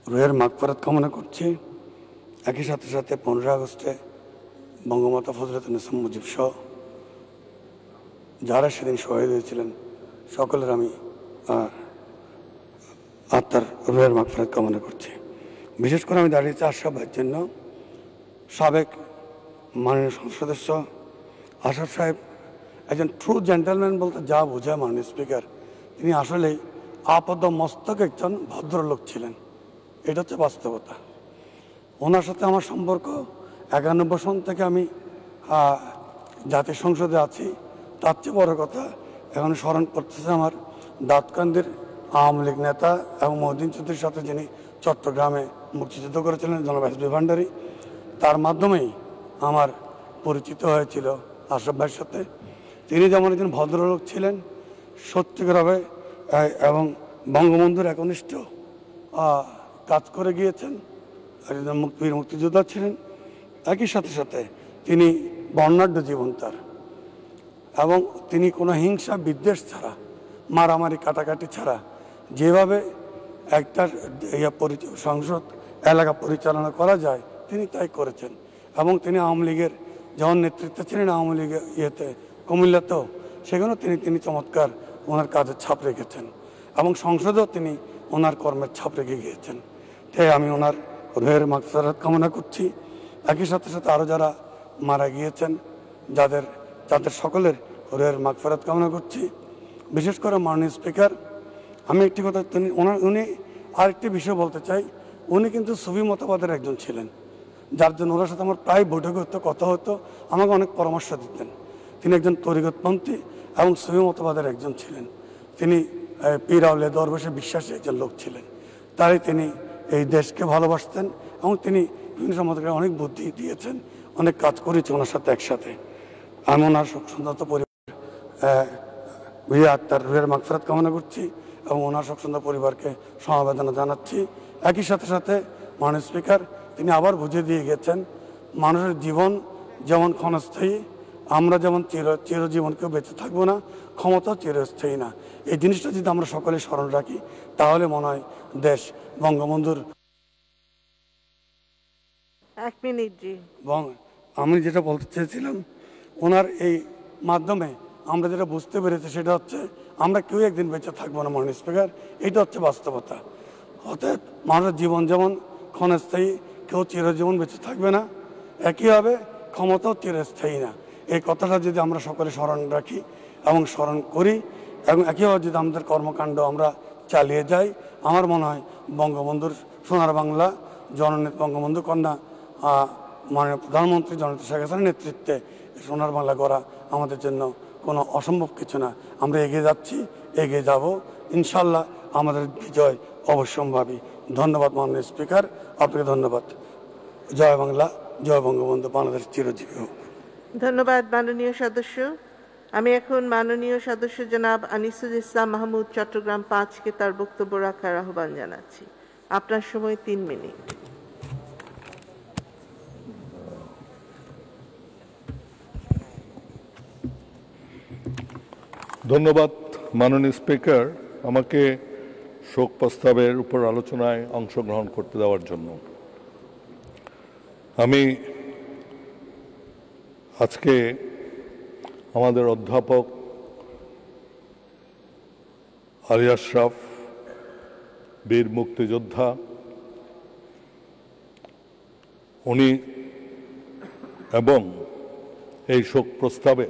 S5: রুহের মাগফিরাত কামনা করছি। একই সাথে সাথে 15 আগস্টে বঙ্গমাতা ফজলতুন্নেসা মুজিব সহ যারা সেদিন শহীদ হয়েছিলেন সকলের আমি আত্মার রুহের মাগফিরাত কামনা করছি। বিশেষ করে আমি দাঁড়িয়েছি আশরাফ ভাইয়ের জন্য। সাবেক মাননীয় সংসদ সদস্য আশরাফ সাহেব একজন ট্রু জেন্টেলম্যান বলতে যা বোঝায় মাননীয় স্পিকার, তিনি আসলেই আপদ মস্তক একজন ভদ্রলোক ছিলেন। এটা হচ্ছে বাস্তবতা। ওনার সাথে আমার সম্পর্ক 91 সন থেকে আমি জাতীয় সংসদে আছি। তার চেয়ে বড় কথা, এখন স্মরণ করতেছে আমার দাউদকান্দির আওয়ামী লীগ নেতা এবং মহিউদ্দিন চৌধুরীর সাথে যিনি চট্টগ্রামে মুক্তিযুদ্ধ করেছিলেন, জনাব এস বি ভান্ডারী, তার মাধ্যমেই আমার পরিচিত হয়েছিল আশরাফ ভাইয়ের সাথে। তিনি যেমন একজন ভদ্রলোক ছিলেন সত্যিকারভাবে এবং বঙ্গবন্ধুর একনিষ্ঠ কাজ করে গিয়েছেন, একজন বীর মুক্তিযোদ্ধা ছিলেন। একই সাথে সাথে তিনি বর্ণাঢ্য জীবন তার, এবং তিনি কোনো হিংসা বিদ্বেষ ছাড়া, মারামারি কাটাকাটি ছাড়া যেভাবে একটা সংসদ এলাকা পরিচালনা করা যায় তিনি তাই করেছেন। এবং তিনি আওয়ামী লীগের যখন নেতৃত্বে ছিলেন, আওয়ামী লীগের কুমিল্লাতেও, সেখানেও তিনি চমৎকার ওনার কাজের ছাপ রেখেছেন এবং সংসদেও তিনি ওনার কর্মের ছাপ রেখে গিয়েছেন। তাই আমি ওনার রুহের মাগফিরাত কামনা করছি। একই সাথে সাথে আরও যারা মারা গিয়েছেন যাদের সকলের রুহের মাগফিরাত কামনা করছি। বিশেষ করে মাননীয় স্পিকার, আমি একটি কথা উনি আরেকটি বিষয় বলতে চাই। উনি কিন্তু সুফি মতবাদের একজন ছিলেন, যার জন্য ওনার সাথে আমার প্রায় বৈঠক হতো, কথা হতো, আমাকে অনেক পরামর্শ দিতেন। তিনি একজন তরিকতপন্থী এবং সুফি মতবাদের একজন ছিলেন। তিনি পীর আউলিয়া দরবেশে বিশ্বাসী একজন লোক ছিলেন। তাই তিনি এই দেশকে ভালোবাসতেন এবং তিনি বিভিন্ন সমাজকে অনেক বুদ্ধি দিয়েছেন, অনেক কাজ করেছে ওনার সাথে একসাথে। আমি ওনার শোক সন্তপ্ত পরিবার আত্মার রুহের মাগফিরাত কামনা করছি এবং ওনার শোক সন্তপ্ত পরিবারকে সমবেদনা জানাচ্ছি। একই সাথে সাথে মাননীয় স্পিকার, তিনি আবার বুঝিয়ে দিয়ে গেছেন মানুষের জীবন যেমন ক্ষণস্থায়ী, আমরা যেমন চিরজীবন কেউ বেঁচে থাকবো না, ক্ষমতাও চিরস্থায়ী না। এই জিনিসটা যদি আমরা সকলে স্মরণ রাখি তাহলে মনে হয় দেশ বঙ্গবন্ধুর।
S3: 1 মিনিট জি।
S5: এবং আমি যেটা বলতে চেয়েছিলাম, ওনার এই মাধ্যমে আমরা যেটা বুঝতে পেরেছি সেটা হচ্ছে আমরা কেউ একদিন বেঁচে থাকবো না মাননীয় স্পিকার, এটা হচ্ছে বাস্তবতা। অতএব মানুষের জীবন যেমন ক্ষণস্থায়ী, কেউ চিরজীবন বেঁচে থাকবে না, একইভাবে ক্ষমতাও চিরস্থায়ী না। এই কথাটা যদি আমরা সকলে স্মরণ রাখি এবং স্মরণ করি এবং একইভাবে যদি আমাদের কর্মকাণ্ড আমরা চালিয়ে যাই, আমার মনে হয় বঙ্গবন্ধুর সোনার বাংলা, জননেত্রী বঙ্গবন্ধু কন্যা মাননীয় প্রধানমন্ত্রী জননেত্রী শেখ হাসিনার নেতৃত্বে সোনার বাংলা গড়া আমাদের জন্য কোনো অসম্ভব কিছু না। আমরা এগিয়ে যাচ্ছি, এগিয়ে যাব ইনশাল্লাহ। আমাদের বিজয় অবশ্যম্ভাবী। ধন্যবাদ মাননীয় স্পিকার, আপনাকে ধন্যবাদ। জয় বাংলা, জয় বঙ্গবন্ধু, বাংলাদেশ চিরজীবী হোক।
S3: ধন্যবাদ মাননীয় সদস্য। আমি এখন মাননীয় সদস্য জনাব আনিসুল ইসলাম মাহমুদ চট্টগ্রাম 5কে তার বক্তব্য রাখার আহ্বান জানাচ্ছি। আপনার সময় 3 মিনিট।
S8: ধন্যবাদ মাননীয় স্পিকার, আমাকে শোক প্রস্তাবের উপর আলোচনায় অংশগ্রহণ করতে দেওয়ার জন্য। আমি আজকে আমাদের অধ্যাপক আলী আশরাফ, বীর মুক্তিযোদ্ধা, উনি এবং এই শোক প্রস্তাবে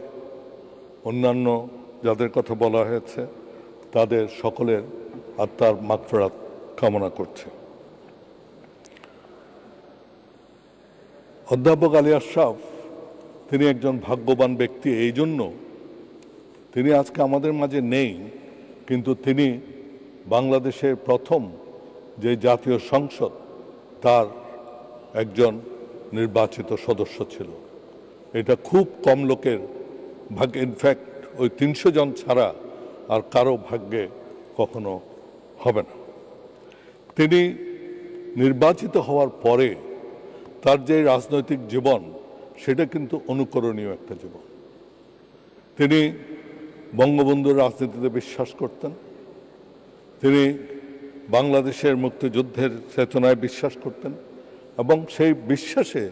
S8: অন্যান্য যাদের কথা বলা হয়েছে তাদের সকলের আত্মার মাগফিরাত কামনা করছে। অধ্যাপক আলী আশরাফ তিনি একজন ভাগ্যবান ব্যক্তি, এই জন্য তিনি আজকে আমাদের মাঝে নেই, কিন্তু তিনি বাংলাদেশের প্রথম যে জাতীয় সংসদ তার একজন নির্বাচিত সদস্য ছিল। এটা খুব কম লোকের ভাগ্যে, ইনফ্যাক্ট ওই 300 জন ছাড়া আর কারো ভাগ্যে কখনো হবে না। তিনি নির্বাচিত হওয়ার পরে তার যে রাজনৈতিক জীবন সেটা কিন্তু অনুকরণীয় একটা জীবন। তিনি বঙ্গবন্ধুর রাজনীতিতে বিশ্বাস করতেন, তিনি বাংলাদেশের মুক্তিযুদ্ধের চেতনায় বিশ্বাস করতেন এবং সেই বিশ্বাসে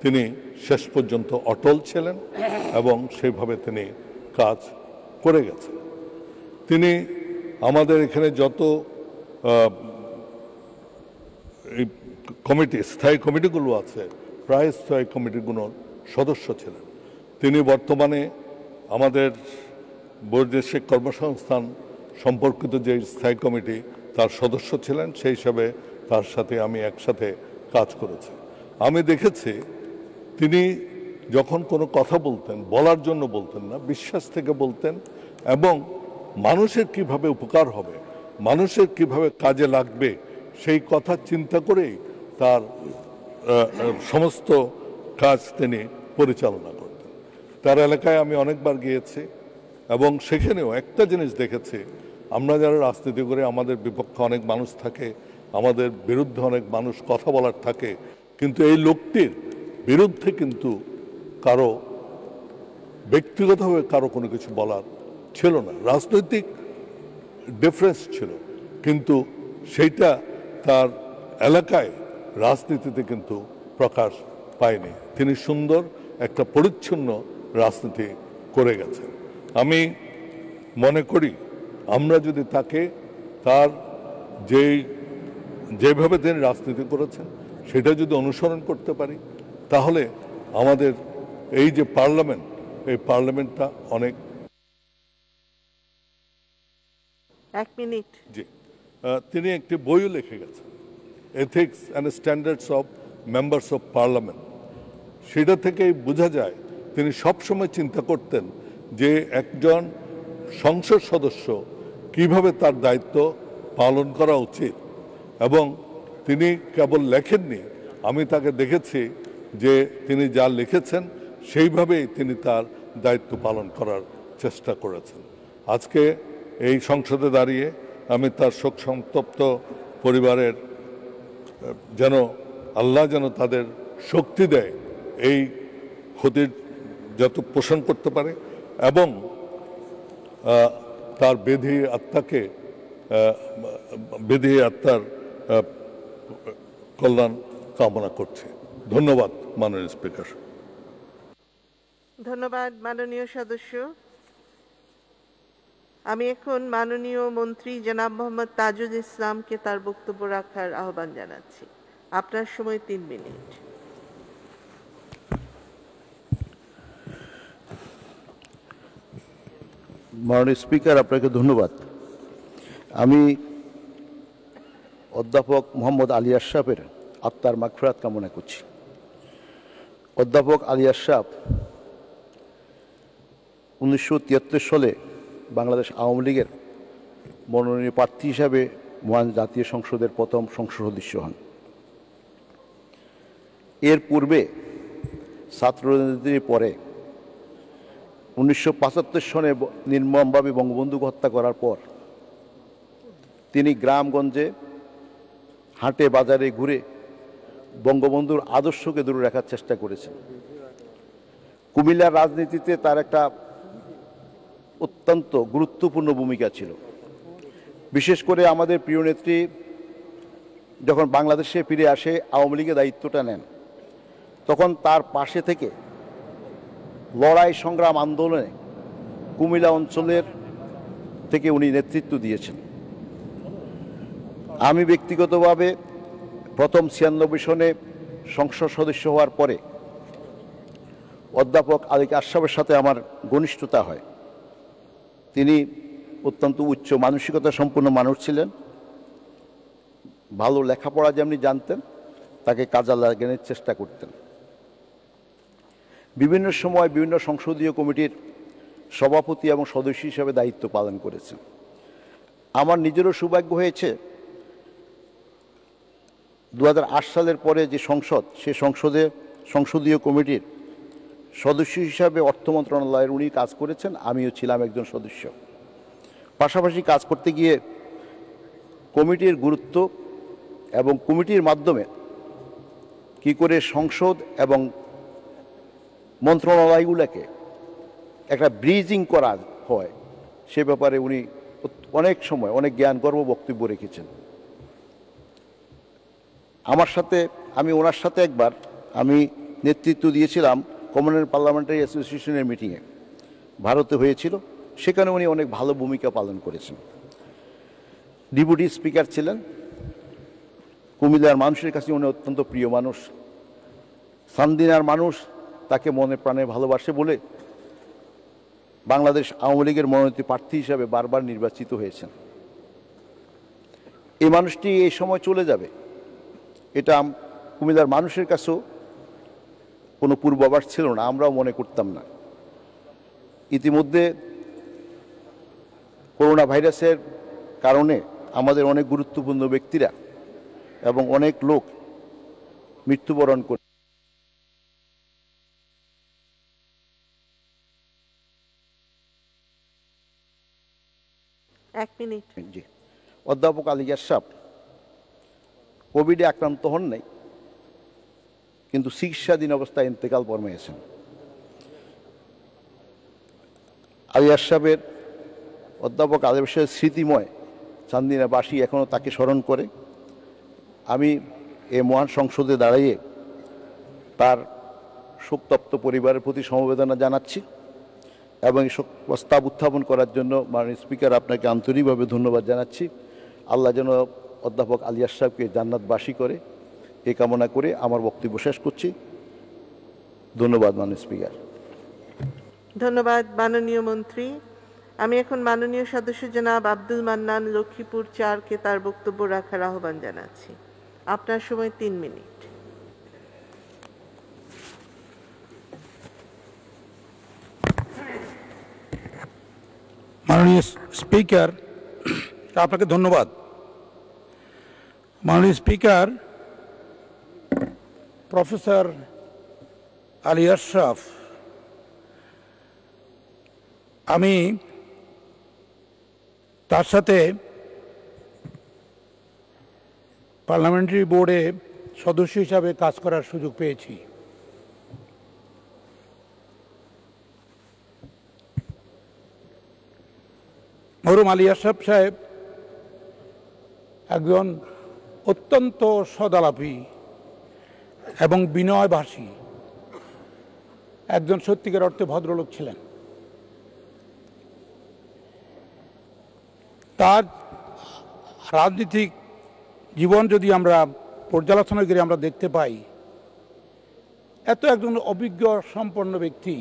S8: তিনি শেষ পর্যন্ত অটল ছিলেন এবং সেইভাবে তিনি কাজ করে গেছেন। তিনি আমাদের এখানে যত কমিটি, স্থায়ী কমিটিগুলো আছে, প্রায় স্থায়ী কমিটিগুলোর সদস্য ছিলেন। তিনি বর্তমানে আমাদের বৈদেশিক কর্মসংস্থান সম্পর্কিত যে স্থায়ী কমিটি তার সদস্য ছিলেন, সেই হিসাবে তার সাথে আমি একসাথে কাজ করেছি। আমি দেখেছি তিনি যখন কোনো কথা বলতেন, বলার জন্য বলতেন না, বিশ্বাস থেকে বলতেন এবং মানুষের কিভাবে উপকার হবে, মানুষের কিভাবে কাজে লাগবে সেই কথা চিন্তা করেই তার সমস্ত কাজ তিনি পরিচালনা করতেন। তার এলাকায় আমি অনেকবার গিয়েছি এবং সেখানেও একটা জিনিস দেখেছি, আমরা যারা রাজনীতি করে আমাদের বিপক্ষে অনেক মানুষ থাকে, আমাদের বিরুদ্ধে অনেক মানুষ কথা বলার থাকে, কিন্তু এই লোকটির বিরুদ্ধে কিন্তু কারো ব্যক্তিগতভাবে কারো কোনো কিছু বলার ছিল না। রাজনৈতিক ডিফারেন্স ছিল, কিন্তু সেইটা তার এলাকায় রাজনীতিতে কিন্তু প্রকাশ পায়নি। তিনি সুন্দর একটা পরিচ্ছন্ন রাজনীতি করে গেছেন। আমি মনে করি আমরা যদি তাকে তার যেভাবে তিনি রাজনীতি করেছেন সেটা যদি অনুসরণ করতে পারি, তাহলে আমাদের এই যে পার্লামেন্ট, এই পার্লামেন্টটা অনেক।
S3: 1 মিনিট।
S8: জি, তিনি একটি বইও লিখে গেছেন, ethics and standards of members of parliament. সেটা থেকেই বোঝা যায় তিনি সবসময় চিন্তা করতেন যে একজন সংসদ সদস্য কিভাবে তার দায়িত্ব পালন করা উচিত, এবং তিনি কেবল লেখেননি, আমি তাকে দেখেছি যে তিনি যা লিখেছেন সেইভাবেই তিনি তার দায়িত্ব পালন করার চেষ্টা করেছেন। আজকে এই সংসদে দাঁড়িয়ে আমি তার শোক সন্তপ্ত পরিবারের যেন আল্লাহ যেন তাদের শক্তি দেয়, এই ক্ষতির যত পোষণ করতে পারে, এবং তার বেধি আত্মার কল্যাণ কামনা করছে। ধন্যবাদ মাননীয় স্পিকার।
S3: ধন্যবাদ মাননীয় সদস্য। আমি এখন মাননীয় মন্ত্রী জনাব মোহাম্মদ তাজুল ইসলামকে তার বক্তব্য রাখার আহ্বান জানাচ্ছি। আপনার সময় 3 মিনিট।
S9: মাননীয় স্পিকার, আপনাকে ধন্যবাদ। আমি অধ্যাপক মোহাম্মদ আলী আশরাফের আত্মার মাগফিরাত কামনা করছি। অধ্যাপক আলী আশরাফ 1973 সালে বাংলাদেশ আওয়ামী লীগের মনোনয়ন প্রার্থী হিসাবে মহান জাতীয় সংসদের প্রথম সংসদ সদস্য হন। এর পূর্বে ছাত্র রাজনীতির পরে 1975 সনে নির্মমভাবে বঙ্গবন্ধুকে হত্যা করার পর তিনি গ্রামগঞ্জে হাটে বাজারে ঘুরে বঙ্গবন্ধুর আদর্শকে দূরে রাখার চেষ্টা করেছেন। কুমিল্লার রাজনীতিতে তার একটা অত্যন্ত গুরুত্বপূর্ণ ভূমিকা ছিল। বিশেষ করে আমাদের প্রিয় নেত্রী যখন বাংলাদেশে ফিরে আসে, আওয়ামী লীগের দায়িত্বটা নেন, তখন তার পাশে থেকে লড়াই সংগ্রাম আন্দোলনে কুমিল্লা অঞ্চলের থেকে উনি নেতৃত্ব দিয়েছেন। আমি ব্যক্তিগতভাবে প্রথম 96 সনে সংসদ সদস্য হওয়ার পরে অধ্যাপক আলী আশরাফের সাথে আমার ঘনিষ্ঠতা হয়। তিনি অত্যন্ত উচ্চ মানসিকতা সম্পন্ন মানুষ ছিলেন, ভালো লেখাপড়া যেমনি জানতেন, তাকে কাজে লাগানোর চেষ্টা করতেন। বিভিন্ন সময় বিভিন্ন সংসদীয় কমিটির সভাপতি এবং সদস্য হিসেবে দায়িত্ব পালন করেছেন। আমার নিজেরও সৌভাগ্য হয়েছে 2008 সালের পরে যে সংসদ, সে সংসদীয় কমিটির সদস্য হিসাবে অর্থ মন্ত্রণালয়ের উনি কাজ করেছেন, আমিও ছিলাম একজন সদস্য। পাশাপাশি কাজ করতে গিয়ে কমিটির গুরুত্ব এবং কমিটির মাধ্যমে কি করে সংসদ এবং মন্ত্রণালয়গুলোকে একটা ব্রিজিং করা হয় সে ব্যাপারে উনি অনেক সময় অনেক জ্ঞানগর্ব বক্তব্য রেখেছেন। আমি ওনার সাথে একবার আমি নেতৃত্ব দিয়েছিলাম কমনওয়েলথ পার্লামেন্টারি অ্যাসোসিয়েশনের মিটিংয়ে, ভারতে হয়েছিল, সেখানে উনি অনেক ভালো ভূমিকা পালন করেছেন। ডেপুটি স্পিকার ছিলেন, কুমিল্লার মানুষের কাছে উনি অত্যন্ত প্রিয় মানুষ, সান্দিনার মানুষ তাকে মনে প্রাণে ভালোবাসে বলে বাংলাদেশ আওয়ামী লীগের মনোনীত প্রার্থী হিসাবে বারবার নির্বাচিত হয়েছেন। এই মানুষটি এই সময় চলে যাবে এটা কুমিল্লার মানুষের কাছেও কোনো পূর্বাভাস ছিল না, আমরাও মনে করতাম না। ইতিমধ্যে করোনা ভাইরাসের কারণে আমাদের অনেক গুরুত্বপূর্ণ ব্যক্তিরা এবং অনেক লোক মৃত্যুবরণ করে। জি, অধ্যাপক আলী আশরাফ কোভিডে আক্রান্ত হন নাই, কিন্তু চিকিৎসাধীন অবস্থায় ইন্তেকাল ফরমিয়েছেন। আলী আশরাফের অধ্যাপক আলী আশরাফের স্মৃতিময় চান্দিনাবাসী এখনও তাকে স্মরণ করে। আমি এই মহান সংসদে দাঁড়িয়ে তার শোকতপ্ত পরিবারের প্রতি সমবেদনা জানাচ্ছি এবং এই প্রস্তাব উত্থাপন করার জন্য মাননীয় স্পিকার আপনাকে আন্তরিকভাবে ধন্যবাদ জানাচ্ছি। আল্লাহ যেন অধ্যাপক আলী আশরাফকে জান্নাতবাসী করে এই কামনা করে আমার বক্তব্য শেষ করছি। ধন্যবাদ মাননীয় স্পিকার।
S3: ধন্যবাদ মাননীয় মন্ত্রী। আমি এখন মাননীয় সদস্য জনাব আব্দুল মান্নান লক্ষ্মীপুর 4কে তার বক্তব্য রাখার আহ্বান জানাচ্ছি। আপনার সময় 3 মিনিট।
S10: মাননীয় স্পিকার, আপনাকে ধন্যবাদ। মাননীয় স্পিকার, প্রফেসর আলী আশরাফ, আমি তার সাথে পার্লামেন্টারি বোর্ডে সদস্য হিসাবে কাজ করার সুযোগ পেয়েছি। মরহুম আলী আশরাফ সাহেব একজন অত্যন্ত সদালাপী এবং বিনয়ভাষী একজন সত্যিকার অর্থে ভদ্রলোক ছিলেন। তার রাজনৈতিক জীবন যদি আমরা পর্যালোচনা করে আমরা দেখতে পাই, এত একজন অভিজ্ঞ সম্পন্ন ব্যক্তি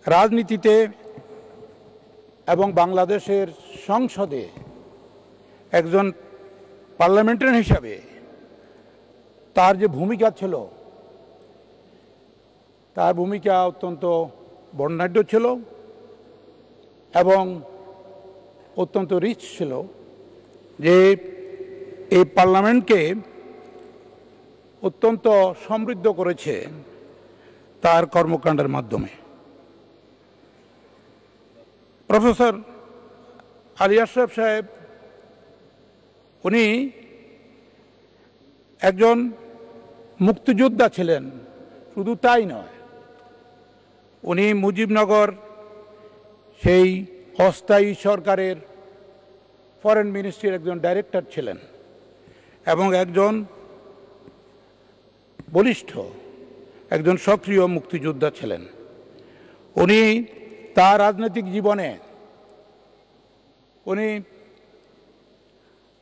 S10: রাজনীতিতে এবং বাংলাদেশের সংসদে একজন পার্লামেন্টারিয়ান হিসাবে তার যে ভূমিকা ছিল, তার ভূমিকা অত্যন্ত বর্ণাঢ্য ছিল এবং অত্যন্ত রিচ ছিল, যে এই পার্লামেন্টকে অত্যন্ত সমৃদ্ধ করেছে তার কর্মকাণ্ডের মাধ্যমে। প্রফেসর আলী আশরাফ সাহেব উনি একজন মুক্তিযোদ্ধা ছিলেন, শুধু তাই নয়, উনি মুজিবনগর সেই অস্থায়ী সরকারের ফরেন মিনিস্ট্রির একজন ডাইরেক্টর ছিলেন এবং একজন বলিষ্ঠ, একজন সক্রিয় মুক্তিযোদ্ধা ছিলেন। উনি তার রাজনৈতিক জীবনে উনি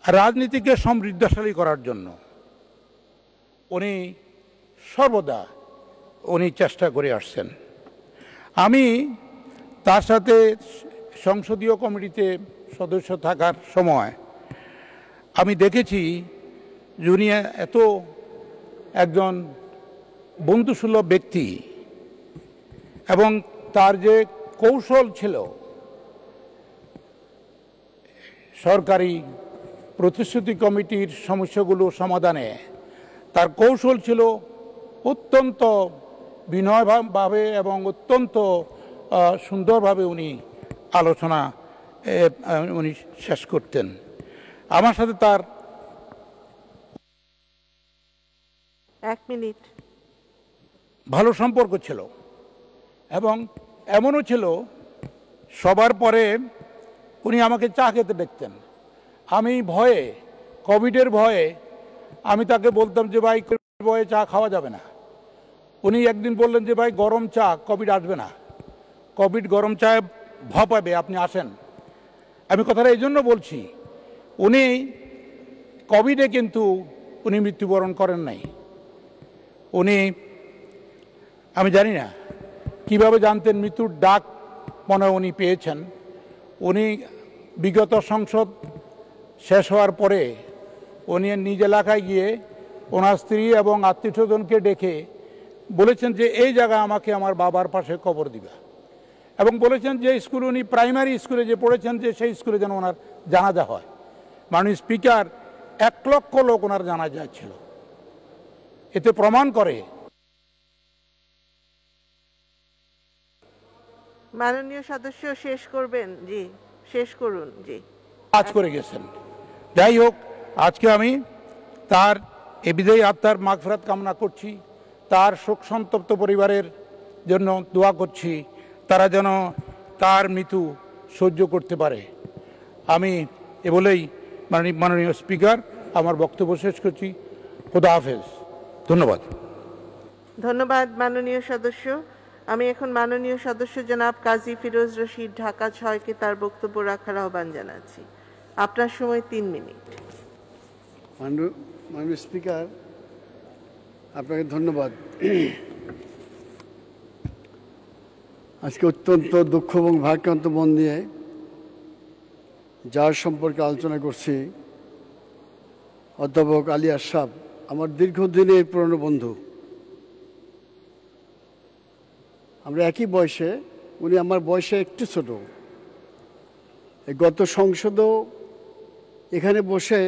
S10: রাজনীতিকে সমৃদ্ধশালী করার জন্য উনি সর্বদা চেষ্টা করে আসছেন। আমি তার সাথে সংসদীয় কমিটিতে সদস্য থাকার সময় আমি দেখেছি যে উনি এত একজন বন্ধুসুলভ ব্যক্তি এবং তার যে কৌশল ছিল সরকারি প্রতিশ্রুতি কমিটির সমস্যাগুলো সমাধানে, তার কৌশল ছিল অত্যন্ত বিনয়ভাবে এবং অত্যন্ত সুন্দরভাবে উনি আলোচনা উনি শেষ করতেন। আমার সাথে তার
S3: 1 মিনিট
S10: ভালো সম্পর্ক ছিল এবং এমনও ছিল সবার পরে উনি আমাকে চা খেতে দেখতেন। আমি ভয়ে, কোভিডের ভয়ে আমি তাকে বলতাম যে ভাই ভয়ে চা খাওয়া যাবে না। উনি একদিন বললেন যে ভাই গরম চা, কোভিড আসবে না, কোভিড গরম চায় পাবে, আপনি আসেন। আমি কথাটা এই জন্য বলছি, উনি কোভিডে কিন্তু উনি মৃত্যুবরণ করেন নাই। উনি, আমি জানি না কিভাবে জানতেন মৃত্যুর ডাক মনে উনি পেয়েছেন। উনি বিগত সংসদ শেষ হওয়ার পরে উনি নিজ এলাকায় গিয়ে ওনার স্ত্রী এবং আত্মীয়স্বজনকে ডেকে বলেছেন যে এই জায়গায় আমাকে আমার বাবার পাশে কবর দিবা, এবং বলেছেন যে স্কুল উনি প্রাইমারি স্কুলে যে পড়েছেন যে সেই স্কুলে যেন ওনার জানাজা হয়। মাননীয় স্পিকার, 1 লক্ষ লোক ওনার জানাজা ছিল। এতে প্রমাণ করে
S3: মাননীয় সদস্য শেষ করবেন? জি, শেষ করুন। জি,
S10: কাজ করে গেছেন। যাই হোক, আজকে আমি তার এ বিদায়ী আত্মার মাগফিরাত কামনা করছি, তার শোক সন্তপ্ত পরিবারের জন্য দোয়া করছি, তারা যেন তার মৃত্যু সহ্য করতে পারে। আমি এ বলেই মাননীয় স্পিকার আমার বক্তব্য শেষ করছি। খোদা হাফেজ। ধন্যবাদ।
S3: ধন্যবাদ মাননীয় সদস্য। আমি এখন মাননীয় সদস্য জনাব কাজী ফিরোজ রশিদ, ঢাকা 6-কে তার বক্তব্য রাখার আহ্বান জানাচ্ছি। আপনার সময় 3 মিনিট।
S11: মাননীয় স্পিকার, আপনাকে ধন্যবাদ। আজকে অত্যন্ত দুঃখ এবং ভারাক্রান্ত মন নিয়ে যার সম্পর্কে আলোচনা করছি, অধ্যাপক আলী আশরাফ আমার দীর্ঘদিনের পুরনো বন্ধু। আমরা একই বয়সে, উনি আমার বয়সে একটু ছোট। গত সংসদও এখানে বসে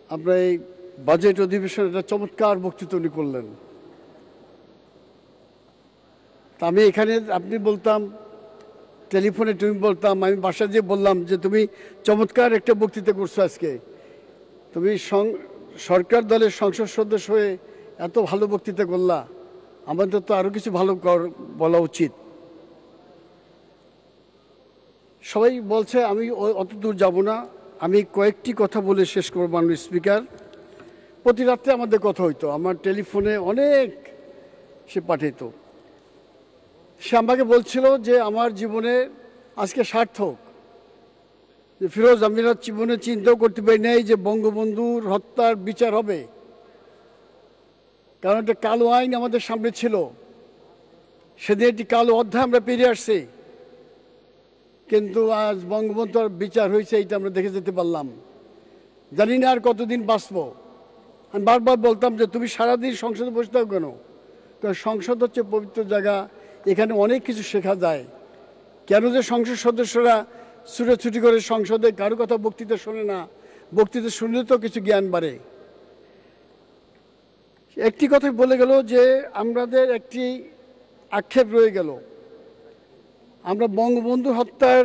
S11: আমরা এই বাজেট অধিবেশনে একটা চমৎকার বক্তৃতা উনি করলেন। তা আমি এখানে, আপনি বলতাম টেলিফোনে, তুমি বলতাম, আমি বাসা দিয়ে বললাম যে তুমি চমৎকার একটা বক্তৃতা করছো আজকে, তুমি সরকার দলের সংসদ সদস্য হয়ে এত ভালো বক্তৃতা করলা, আমাদের তো আরও কিছু ভালো বলা উচিত। সবাই বলছে, আমি অত দূর যাব না, আমি কয়েকটি কথা বলে শেষ করব। মাননীয় স্পিকার, প্রতি রাত্রে আমাদের কথা হইতো, আমার টেলিফোনে অনেক সে পাঠাইত। সে আমাকে বলছিল যে আমার জীবনে আজকে সার্থক, যে ফিরোজ, আমি জীবনে চিন্তাও করতে পারি নাই যে বঙ্গবন্ধুর হত্যার বিচার হবে, কারণ একটা কালো আইন আমাদের সামনে ছিল। সেদিন একটি কালো অধ্যায় আমরা পেরিয়ে আসছি, কিন্তু আজ বঙ্গবন্ধুর বিচার হয়েছে, এইটা আমরা দেখে যেতে পারলাম। জানি না আর কতদিন বাঁচব। আমি বারবার বলতাম যে তুমি সারাদিন সংসদে বসে থাকো কেন, কারণ সংসদ হচ্ছে পবিত্র জায়গা, এখানে অনেক কিছু শেখা যায়। কেন যে সংসদ সদস্যরা ছুটোছুটি করে সংসদে কারো কথা বক্তৃতা শোনে না, বক্তৃতা শুনলে তো কিছু জ্ঞান বাড়ে। একটি কথাই বলে গেল যে আমাদের একটি আক্ষেপ রয়ে গেল, আমরা বঙ্গবন্ধু হত্যার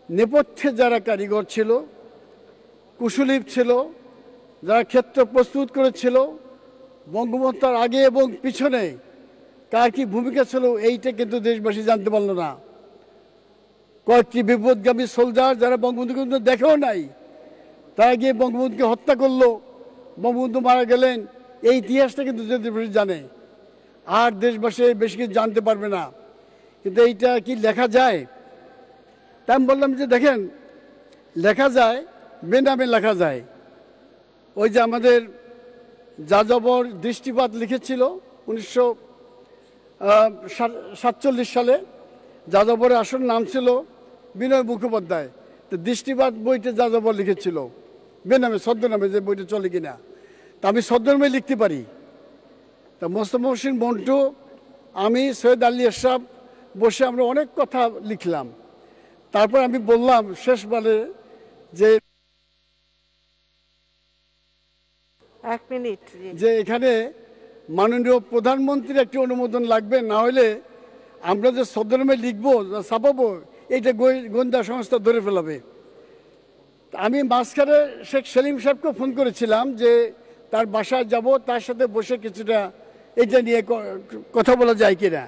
S11: নেপথ্যে যারা কারিগর ছিল, কুশলী ছিল, যারা ক্ষেত্র প্রস্তুত করেছিল, বঙ্গবন্ধুর আগে এবং পিছনে কার কি ভূমিকা ছিল, এইটা কিন্তু দেশবাসী জানতে পারল না। কয়েকটি বিপদগামী সোলজার যারা বঙ্গবন্ধুকে কিন্তু দেখেও নাই, তারা গিয়ে বঙ্গবন্ধুকে হত্যা করলো, বঙ্গবন্ধু মারা গেলেন, এই ইতিহাসটা কিন্তু দেশবাসী জানে। আর দেশবাসী বেশি কিছু জানতে পারবে না। কিন্তু এইটা কি লেখা যায়? তাই আমি বললাম যে দেখেন, লেখা যায়, বেনামে লেখা যায়। ওই যে আমাদের যাযাবর দৃষ্টিপাত লিখেছিল 1947 সালে, যাযাবরের আসল নাম ছিল বিনয় মুখোপাধ্যায়। তো দৃষ্টিপাত বইটা যাযাবর লিখেছিল বেনামে, ছদ্মনামে, যে বইটা চলে কিনা। তা আমি ছদ্মনামে লিখতে পারি। তা মোস্তফা হোসেন মন্টু, আমি, সৈয়দ আলী আশরাফ বসে আমরা অনেক কথা লিখলাম। তারপর আমি বললাম শেষবারে যে
S3: 1 মিনিট,
S11: যে এখানে মাননীয় প্রধানমন্ত্রীর একটি অনুমোদন লাগবে, না হলে আমরা যে সদরমে লিখবো ছাপাবো এইটা গোয়েন্দা সংস্থা ধরে ফেলাবে। আমি মাঝখানে শেখ সেলিম সাহেবকে ফোন করেছিলাম যে তার বাসায় যাব, তার সাথে বসে কিছুটা এটা নিয়ে কথা বলা যায় কিনা।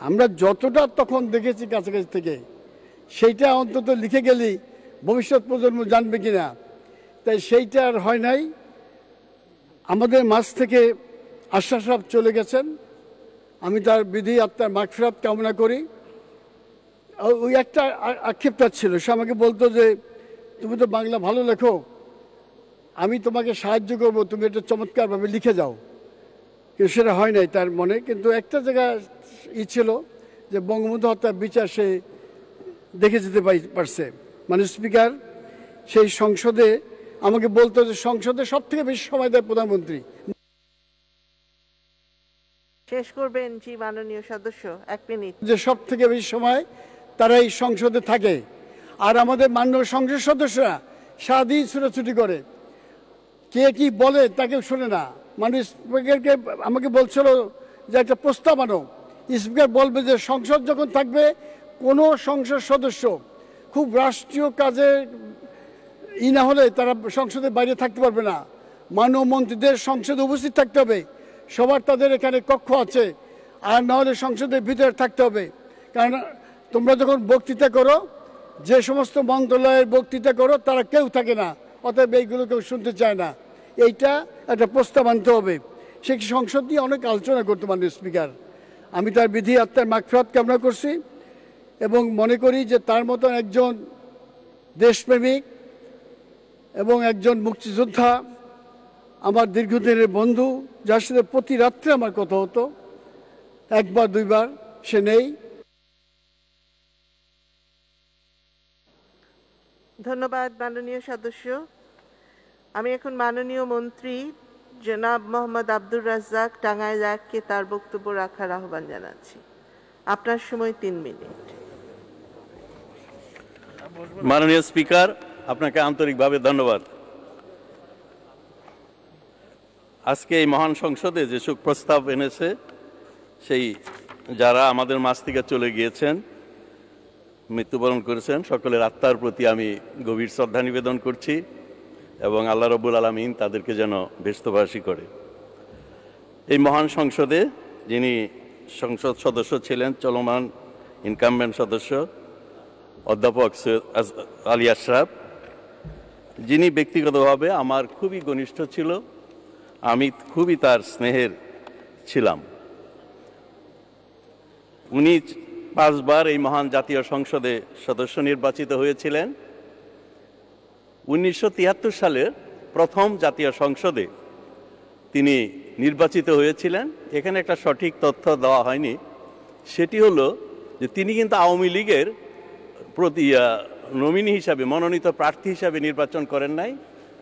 S11: আমরা যতটা তখন দেখেছি কাছাকাছি থেকে, সেইটা অন্তত লিখে গেলেই ভবিষ্যৎ প্রজন্ম জানবে কিনা, তাই সেইটা আর হয় নাই। আমাদের মাঝ থেকে আশরাফ সাহেব চলে গেছেন, আমি তার বিধি আত্মার মাগফিরাত কামনা করি। ওই একটা আক্ষেপটা ছিল, সে আমাকে বলতো যে তুমি তো বাংলা ভালো লেখো, আমি তোমাকে সাহায্য করবো, তুমি এটা চমৎকারভাবে লিখে যাও, কিন্তু সেটা হয় নাই তার মনে। কিন্তু একটা জায়গা ছিল যে বঙ্গবন্ধু হত্যার বিচার সে দেখে যেতে পারছে। মানে স্পিকার সেই সংসদে আমাকে বলতো যে সংসদে সব থেকে বেশি সময় দেয় প্রধানমন্ত্রী।
S3: শেষ করবেন জি মাননীয় সদস্য, 1 মিনিট।
S11: যে সব থেকে বেশি সময় তারা এই সংসদে থাকে, আর আমাদের মাননীয় সংসদ সদস্যরা সারাদিন ছুটাছুটি করে, কে কি বলে তাকে শোনে না। মানে স্পিকারকে আমাকে বলছিল যে একটা প্রস্তাব আনো, স্পিকার বলবে যে সংসদ যখন থাকবে কোনো সংসদ সদস্য খুব রাষ্ট্রীয় কাজে না হলে তারা সংসদের বাইরে থাকতে পারবে না, মাননীয় মন্ত্রীদের সংসদে উপস্থিত থাকতে হবে, সবার তাদের এখানে কক্ষ আছে, আর না হলে সংসদের ভিতরে থাকতে হবে। কারণ তোমরা যখন বক্তৃতা করো, যে সমস্ত মন্ত্রণালয়ের বক্তৃতা করো তারা কেউ থাকে না, অতএব এইগুলো কেউ শুনতে চায় না। এইটা একটা প্রস্তাব আনতে হবে। সে সংসদ নিয়ে অনেক আলোচনা করতে মাননীয় স্পিকার। আমি তার বিধি আত্মার মাগফিরাত কামনা করছি এবং মনে করি যে তার মতন একজন দেশপ্রেমিক এবং একজন মুক্তিযোদ্ধা, আমার দীর্ঘদিনের বন্ধু, যার সাথে প্রতি রাত্রে আমার কথা হতো, একবার দুইবার, সে নেই।
S3: ধন্যবাদ মাননীয় সদস্য। আমি এখন মাননীয় মন্ত্রী জনাব মোহাম্মদ আব্দুর রাজ্জাক টাঙ্গাইল 1-কে তার বক্তব্য রাখার আহ্বান জানাচ্ছি। আপনার সময় 3 মিনিট।
S12: মাননীয় স্পিকার, আপনাকে আন্তরিকভাবে ধন্যবাদ। আজকে এই মহান সংসদে যে শোক প্রস্তাব এনেছে, সেই যারা আমাদের মাঝ থেকে চলে গিয়েছেন, মৃত্যুবরণ করেছেন, সকলের আত্মার প্রতি আমি গভীর শ্রদ্ধা নিবেদন করছি এবং আল্লাহ রব্বুল আলামিন তাদেরকে যেন ব্যস্তবাসী করে। এই মহান সংসদে যিনি সংসদ সদস্য ছিলেন, চলমান ইনকামবেন্ট সদস্য অধ্যাপক সৈয়দ আলী আশরাফ, যিনি ব্যক্তিগতভাবে আমার খুবই ঘনিষ্ঠ ছিল, আমি খুবই তার স্নেহের ছিলাম। উনি 5 বার এই মহান জাতীয় সংসদে সদস্য নির্বাচিত হয়েছিলেন। 1973 সালের প্রথম জাতীয় সংসদে তিনি নির্বাচিত হয়েছিলেন। এখানে একটা সঠিক তথ্য দেওয়া হয়নি, সেটি হলো যে তিনি কিন্তু আওয়ামী লীগের প্রতি নমিনি হিসাবে, মনোনীত প্রার্থী হিসাবে নির্বাচন করেন নাই,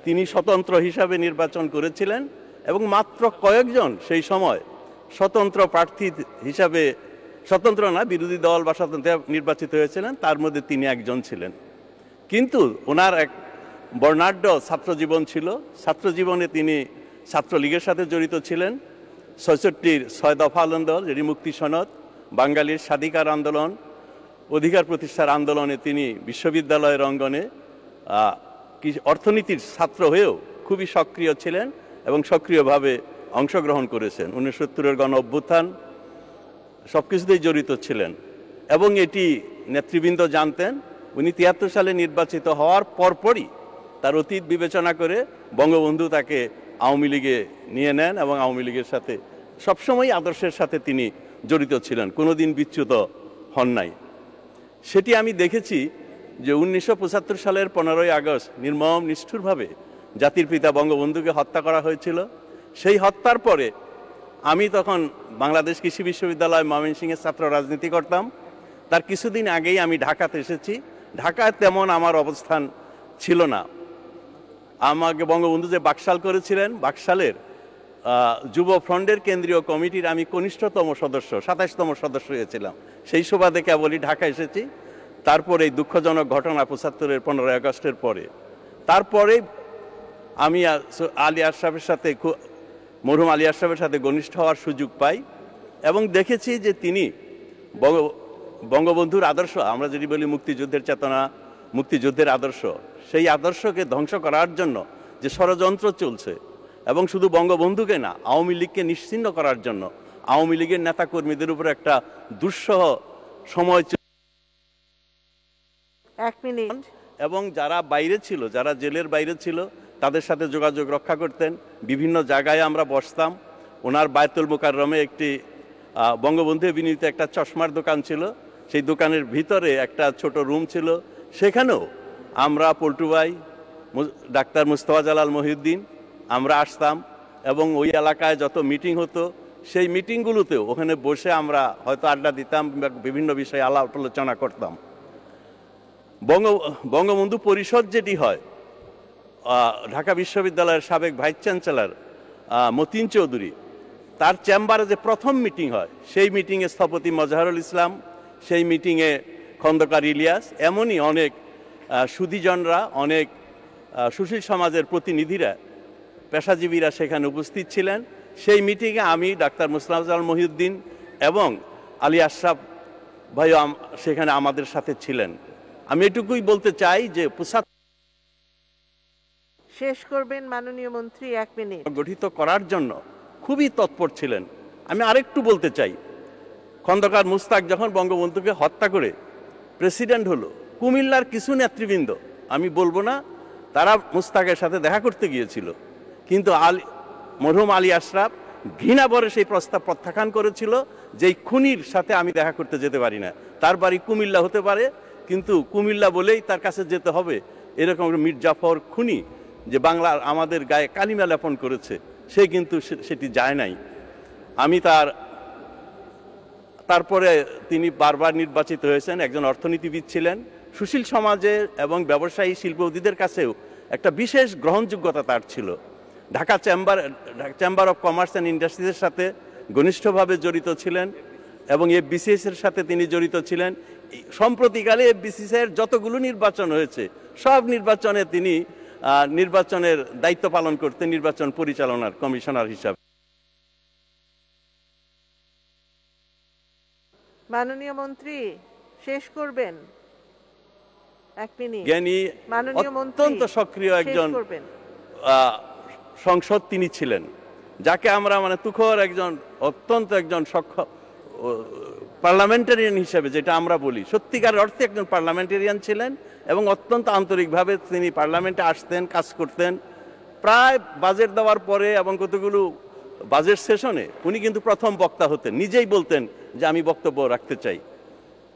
S12: তিনি স্বতন্ত্র হিসাবে নির্বাচন করেছিলেন এবং মাত্র কয়েকজন সেই সময় স্বতন্ত্র প্রার্থী হিসাবে, স্বতন্ত্র না বিরোধী দল বা স্বতন্ত্র নির্বাচিত হয়েছিলেন, তার মধ্যে তিনি একজন ছিলেন। কিন্তু ওনার এক বর্ণাঢ্য ছাত্রজীবন ছিল। ছাত্রজীবনে তিনি ছাত্রলীগের সাথে জড়িত ছিলেন। ৬৬-র ৬ দফা আন্দোলন, যেটি মুক্তি সনদ, বাঙালির স্বাধিকার আন্দোলন, অধিকার প্রতিষ্ঠার আন্দোলনে তিনি বিশ্ববিদ্যালয়ের অঙ্গনে অর্থনীতির ছাত্র হয়েও খুবই সক্রিয় ছিলেন এবং সক্রিয়ভাবে অংশগ্রহণ করেছেন। ৬৯-এর গণ অভ্যুত্থান সব কিছুতেই জড়িত ছিলেন এবং এটি নেতৃবৃন্দ জানতেন। উনি ৭৩ সালে নির্বাচিত হওয়ার পরপরই তার অতীত বিবেচনা করে বঙ্গবন্ধু তাকে আওয়ামী লীগে নিয়ে নেন এবং আওয়ামী লীগের সাথে সবসময় আদর্শের সাথে তিনি জড়িত ছিলেন, কোনোদিন বিচ্যুত হন নাই। সেটি আমি দেখেছি যে 1975 সালের 15ই আগস্ট নির্মম নিষ্ঠুরভাবে জাতির পিতা বঙ্গবন্ধুকে হত্যা করা হয়েছিল। সেই হত্যার পরে আমি তখন বাংলাদেশ কৃষি বিশ্ববিদ্যালয় ময়মনসিংহের ছাত্র রাজনীতি করতাম। তার কিছুদিন আগেই আমি ঢাকাতে এসেছি। ঢাকায় তেমন আমার অবস্থান ছিল না। আমাকে বঙ্গবন্ধু যে বাকশাল করেছিলেন, বাকশালের যুব ফ্রন্টের কেন্দ্রীয় কমিটির আমি কনিষ্ঠতম সদস্য, 27তম সদস্য হয়েছিলাম। সেই সুবাদে কেবলই ঢাকা এসেছি। তারপরে এই দুঃখজনক ঘটনা 75-এর 15ই আগস্টের পরে, তারপরে আমি আলী আশরাফের সাথে মরহুম আলী আশরাফের সাথে ঘনিষ্ঠ হওয়ার সুযোগ পাই এবং দেখেছি যে তিনি বঙ্গবন্ধুর আদর্শ, আমরা যদি বলি মুক্তিযুদ্ধের চেতনা, মুক্তিযুদ্ধের আদর্শ, সেই আদর্শকে ধ্বংস করার জন্য যে ষড়যন্ত্র চলছে, এবং শুধু বঙ্গবন্ধুকে না, আওয়ামী লীগকে নিশ্চিহ্ন করার জন্য আওয়ামী লীগের নেতাকর্মীদের উপর একটা দুঃসহ সময় এবং যারা বাইরে ছিল, যারা জেলের বাইরে ছিল, তাদের সাথে যোগাযোগ রক্ষা করতেন। বিভিন্ন জায়গায় আমরা বসতাম। ওনার বায়তুল মুকাররমে একটি বঙ্গবন্ধু বিনীত একটা চশমার দোকান ছিল, সেই দোকানের ভিতরে একটা ছোট রুম ছিল, সেখানেও আমরা পল্টু ভাই, ডাক্তার মুস্তফা জালাল মহিউদ্দিন আমরা আসতাম এবং ওই এলাকায় যত মিটিং হতো সেই মিটিংগুলোতেও ওখানে বসে আমরা হয়তো আড্ডা দিতাম, বিভিন্ন বিষয়ে আলাপ আলোচনা করতাম। বঙ্গবন্ধু পরিষদ যেটি হয়, ঢাকা বিশ্ববিদ্যালয়ের সাবেক ভাইস চ্যান্সেলর মতিন চৌধুরী, তার চেম্বারে যে প্রথম মিটিং হয়, সেই মিটিংয়ে স্থপতি মজহারুল ইসলাম, সেই মিটিংয়ে খন্দকার ইলিয়াস, এমনই অনেক সুধীজনরা, অনেক সুশীল সমাজের প্রতিনিধিরা, পেশাজীবীরা সেখানে উপস্থিত ছিলেন। সেই মিটিংয়ে আমি, ডাক্তার মুস্তফা জালাল মহিউদ্দিন এবং আলী আশরাফ ভাইও সেখানে আমাদের সাথে ছিলেন। আমি এটুকুই বলতে চাই যে
S3: শেষ করবেন মাননীয় মন্ত্রী, 1 মিনিট।
S12: গঠিত করার জন্য খুবই তৎপর ছিলেন। আমি আরেকটু বলতে চাই, খন্দকার মুস্তাক যখন বঙ্গবন্ধুকে হত্যা করে প্রেসিডেন্ট হলো, কুমিল্লার কিছু নেতৃবৃন্দ, আমি বলবো না, তারা মুস্তাকের সাথে দেখা করতে গিয়েছিল, কিন্তু মরহুম আলী আশরাফ ঘৃণাভরে সেই প্রস্তাব প্রত্যাখ্যান করেছিল যে এই খুনির সাথে আমি দেখা করতে যেতে পারি না। তার বাড়ি কুমিল্লা হতে পারে, কিন্তু কুমিল্লা বলেই তার কাছে যেতে হবে, এরকম মীর জাফর খুনি যে বাংলার আমাদের গায়ে কালিমা লেপন করেছে, সে কিন্তু সেটি যায় নাই। আমি তারপরে তিনি বারবার নির্বাচিত হয়েছেন, একজন অর্থনীতিবিদ ছিলেন, সুশীল সমাজের এবং ব্যবসায়ী শিল্পপতিদের কাছেও একটা বিশেষ গ্রহণযোগ্যতা তার ছিল। Dhaka chamber of commerce and ইন্ডাস্ট্রিজের সাথে ঘনিষ্ঠভাবে জড়িত ছিলেন এবং এফবিসিএস এর সাথে তিনি জড়িত ছিলেন। সম্প্রতিকালে এফবিসিএস এর যতগুলো নির্বাচন হয়েছে, সব নির্বাচনে তিনি নির্বাচনের দায়িত্ব পালন করতেন, নির্বাচন পরিচালনার কমিশনার হিসাবে।
S3: মাননীয় মন্ত্রী, শেষ করবেন, 1 মিনিট।
S12: জ্ঞানী, অত্যন্ত সক্রিয় একজন সংসদ তিনি ছিলেন, যাকে আমরা তুখর একজন, অত্যন্ত একজন সক্ষম পার্লামেন্টারিয়ান হিসেবে যেটা আমরা বলি, সত্যিকার অর্থে একজন পার্লামেন্টারিয়ান ছিলেন এবং অত্যন্ত আন্তরিকভাবে তিনি পার্লামেন্টে আসতেন, কাজ করতেন। প্রায় বাজেট দেওয়ার পরে এবং কতগুলো বাজেট সেশনে উনি কিন্তু প্রথম বক্তা হতেন, নিজেই বলতেন যে আমি বক্তব্য রাখতে চাই।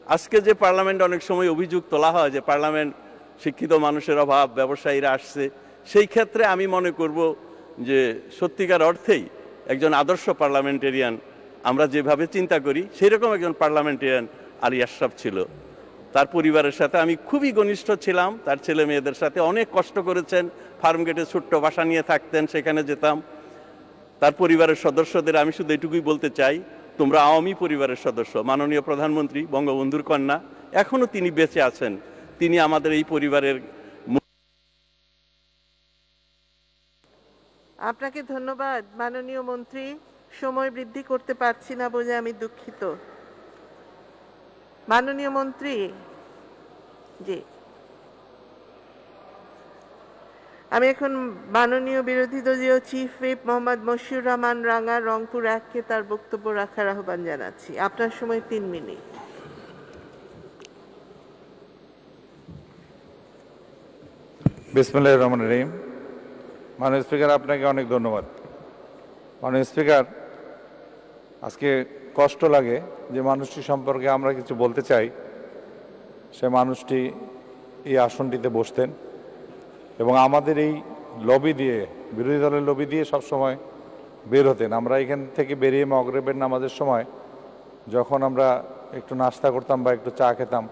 S12: আজকে যে পার্লামেন্ট অনেক সময় অভিযোগ তোলা হয় যে পার্লামেন্ট শিক্ষিত মানুষের অভাব, ব্যবসায়ীরা আসছে, সেই ক্ষেত্রে আমি মনে করব যে সত্যিকার অর্থেই একজন আদর্শ পার্লামেন্টেরিয়ান আমরা যেভাবে চিন্তা করি সেই রকম একজন পার্লামেন্টেরিয়ান আলী আশরাফ ছিল। তার পরিবারের সাথে আমি খুবই ঘনিষ্ঠ ছিলাম, তার ছেলে মেয়েদের সাথে অনেক কষ্ট করেছেন, ফার্মগেটে ছোট্ট বাসা নিয়ে থাকতেন, সেখানে যেতাম। তার পরিবারের সদস্যদের আমি শুধু এটুকুই বলতে চাই, তোমরা আওয়ামী পরিবারের সদস্য। মাননীয় প্রধানমন্ত্রী বঙ্গবন্ধুর কন্যা, এখনো তিনি বেঁচে আছেন, তিনি আমাদের এই পরিবারের।
S3: আপনাকে ধন্যবাদ মাননীয় মন্ত্রী, সময় বৃদ্ধি করতে পারছি না বলে আমি দুঃখিত। মাননীয় মন্ত্রী, জি, আমি এখন মাননীয় বিরোধী দলীয় চিফ হুইপ মোহাম্মদ মশিউর রহমান রাঙা, রংপুর 1-কে তার বক্তব্য রাখার আহ্বান জানাচ্ছি। আপনার সময় 3 মিনিট।
S13: বিসমিল্লাহির রহমানির রহিম। মাননীয় স্পিকার, আপনাকে অনেক ধন্যবাদ। মাননীয় স্পিকার, আজকে কষ্ট লাগে যে মানুষটি সম্পর্কে আমরা কিছু বলতে চাই, সে মানুষটি এই আসনটিতে বসতেন এবং আমাদের এই লবি দিয়ে, বিরোধী দলের লবি দিয়ে সবসময় বের হতেন। আমরা এখান থেকে বেরিয়ে মাগরিবের নামাজের সময় যখন আমরা একটু নাস্তা করতাম বা একটু চা খেতাম,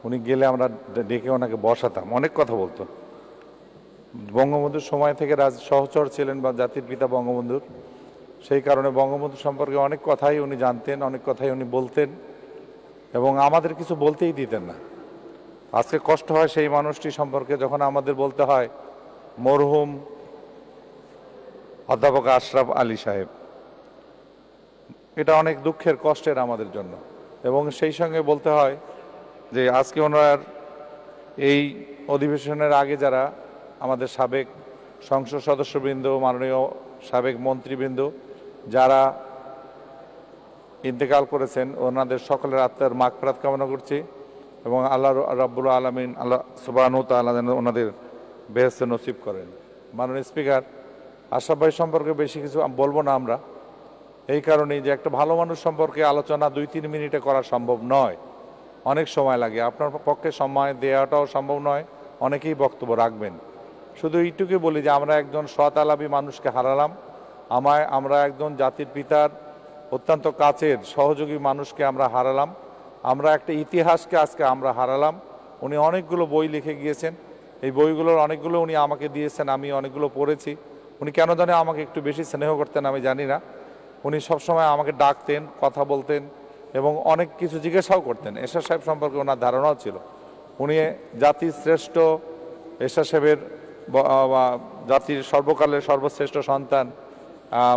S13: উনি গেলে আমরা ডেকে ওনাকে বসাতাম, অনেক কথা বলতো। বঙ্গবন্ধুর সময় থেকে সহচর ছিলেন বা জাতির পিতা বঙ্গবন্ধুর, সেই কারণে বঙ্গবন্ধু সম্পর্কে অনেক কথাই উনি জানতেন, অনেক কথাই উনি বলতেন এবং আমাদের কিছু বলতেই দিতেন না। আজকে কষ্ট হয় সেই মানুষটি সম্পর্কে যখন আমাদের বলতে হয় মরহুম অধ্যাপক আশরাফ আলী সাহেব। এটা অনেক দুঃখের কষ্টের আমাদের জন্য, এবং সেই সঙ্গে বলতে হয় যে আজকে ওনার এই অধিবেশনের আগে যারা আমাদের সাবেক সংসদ সদস্যবৃন্দ, মাননীয় সাবেক মন্ত্রীবৃন্দ যারা ইন্তেকাল করেছেন, ওনাদের সকলের আত্মার মাগফিরাত কামনা করছি, এবং আল্লাহ রাব্বুল আলামিন আল্লাহ সুবহানাহু ওয়া তাআলা যেন ওনাদের বেহেশত নসিব করেন। মাননীয় স্পিকার, আশরাফ ভাই সম্পর্কে বেশি কিছু বলবো না আমরা, এই কারণেই যে একটা ভালো মানুষ সম্পর্কে আলোচনা 2-3 মিনিটে করা সম্ভব নয়, অনেক সময় লাগে। আপনার পক্ষে সময় দেওয়াটাও সম্ভব নয়, অনেকেই বক্তব্য রাখবেন। শুধু এইটুকু বলি যে আমরা একজন সৎ আলাপী মানুষকে হারালাম, আমরা একজন জাতির পিতার অত্যন্ত কাছের সহযোগী মানুষকে আমরা হারালাম, আমরা একটা ইতিহাসকে আজকে আমরা হারালাম। উনি অনেকগুলো বই লিখে গিয়েছেন, এই বইগুলোর অনেকগুলো উনি আমাকে দিয়েছেন, আমি অনেকগুলো পড়েছি। উনি কেন জানে আমাকে একটু বেশি স্নেহ করতেন আমি জানি না। উনি সবসময় আমাকে ডাকতেন, কথা বলতেন এবং অনেক কিছু জিজ্ঞাসাও করতেন। এরশাদ সাহেব সম্পর্কে ওনার ধারণাও ছিল। উনি জাতির শ্রেষ্ঠ, এরশাদ সাহেবের জাতির সর্বকালের সর্বশ্রেষ্ঠ সন্তান,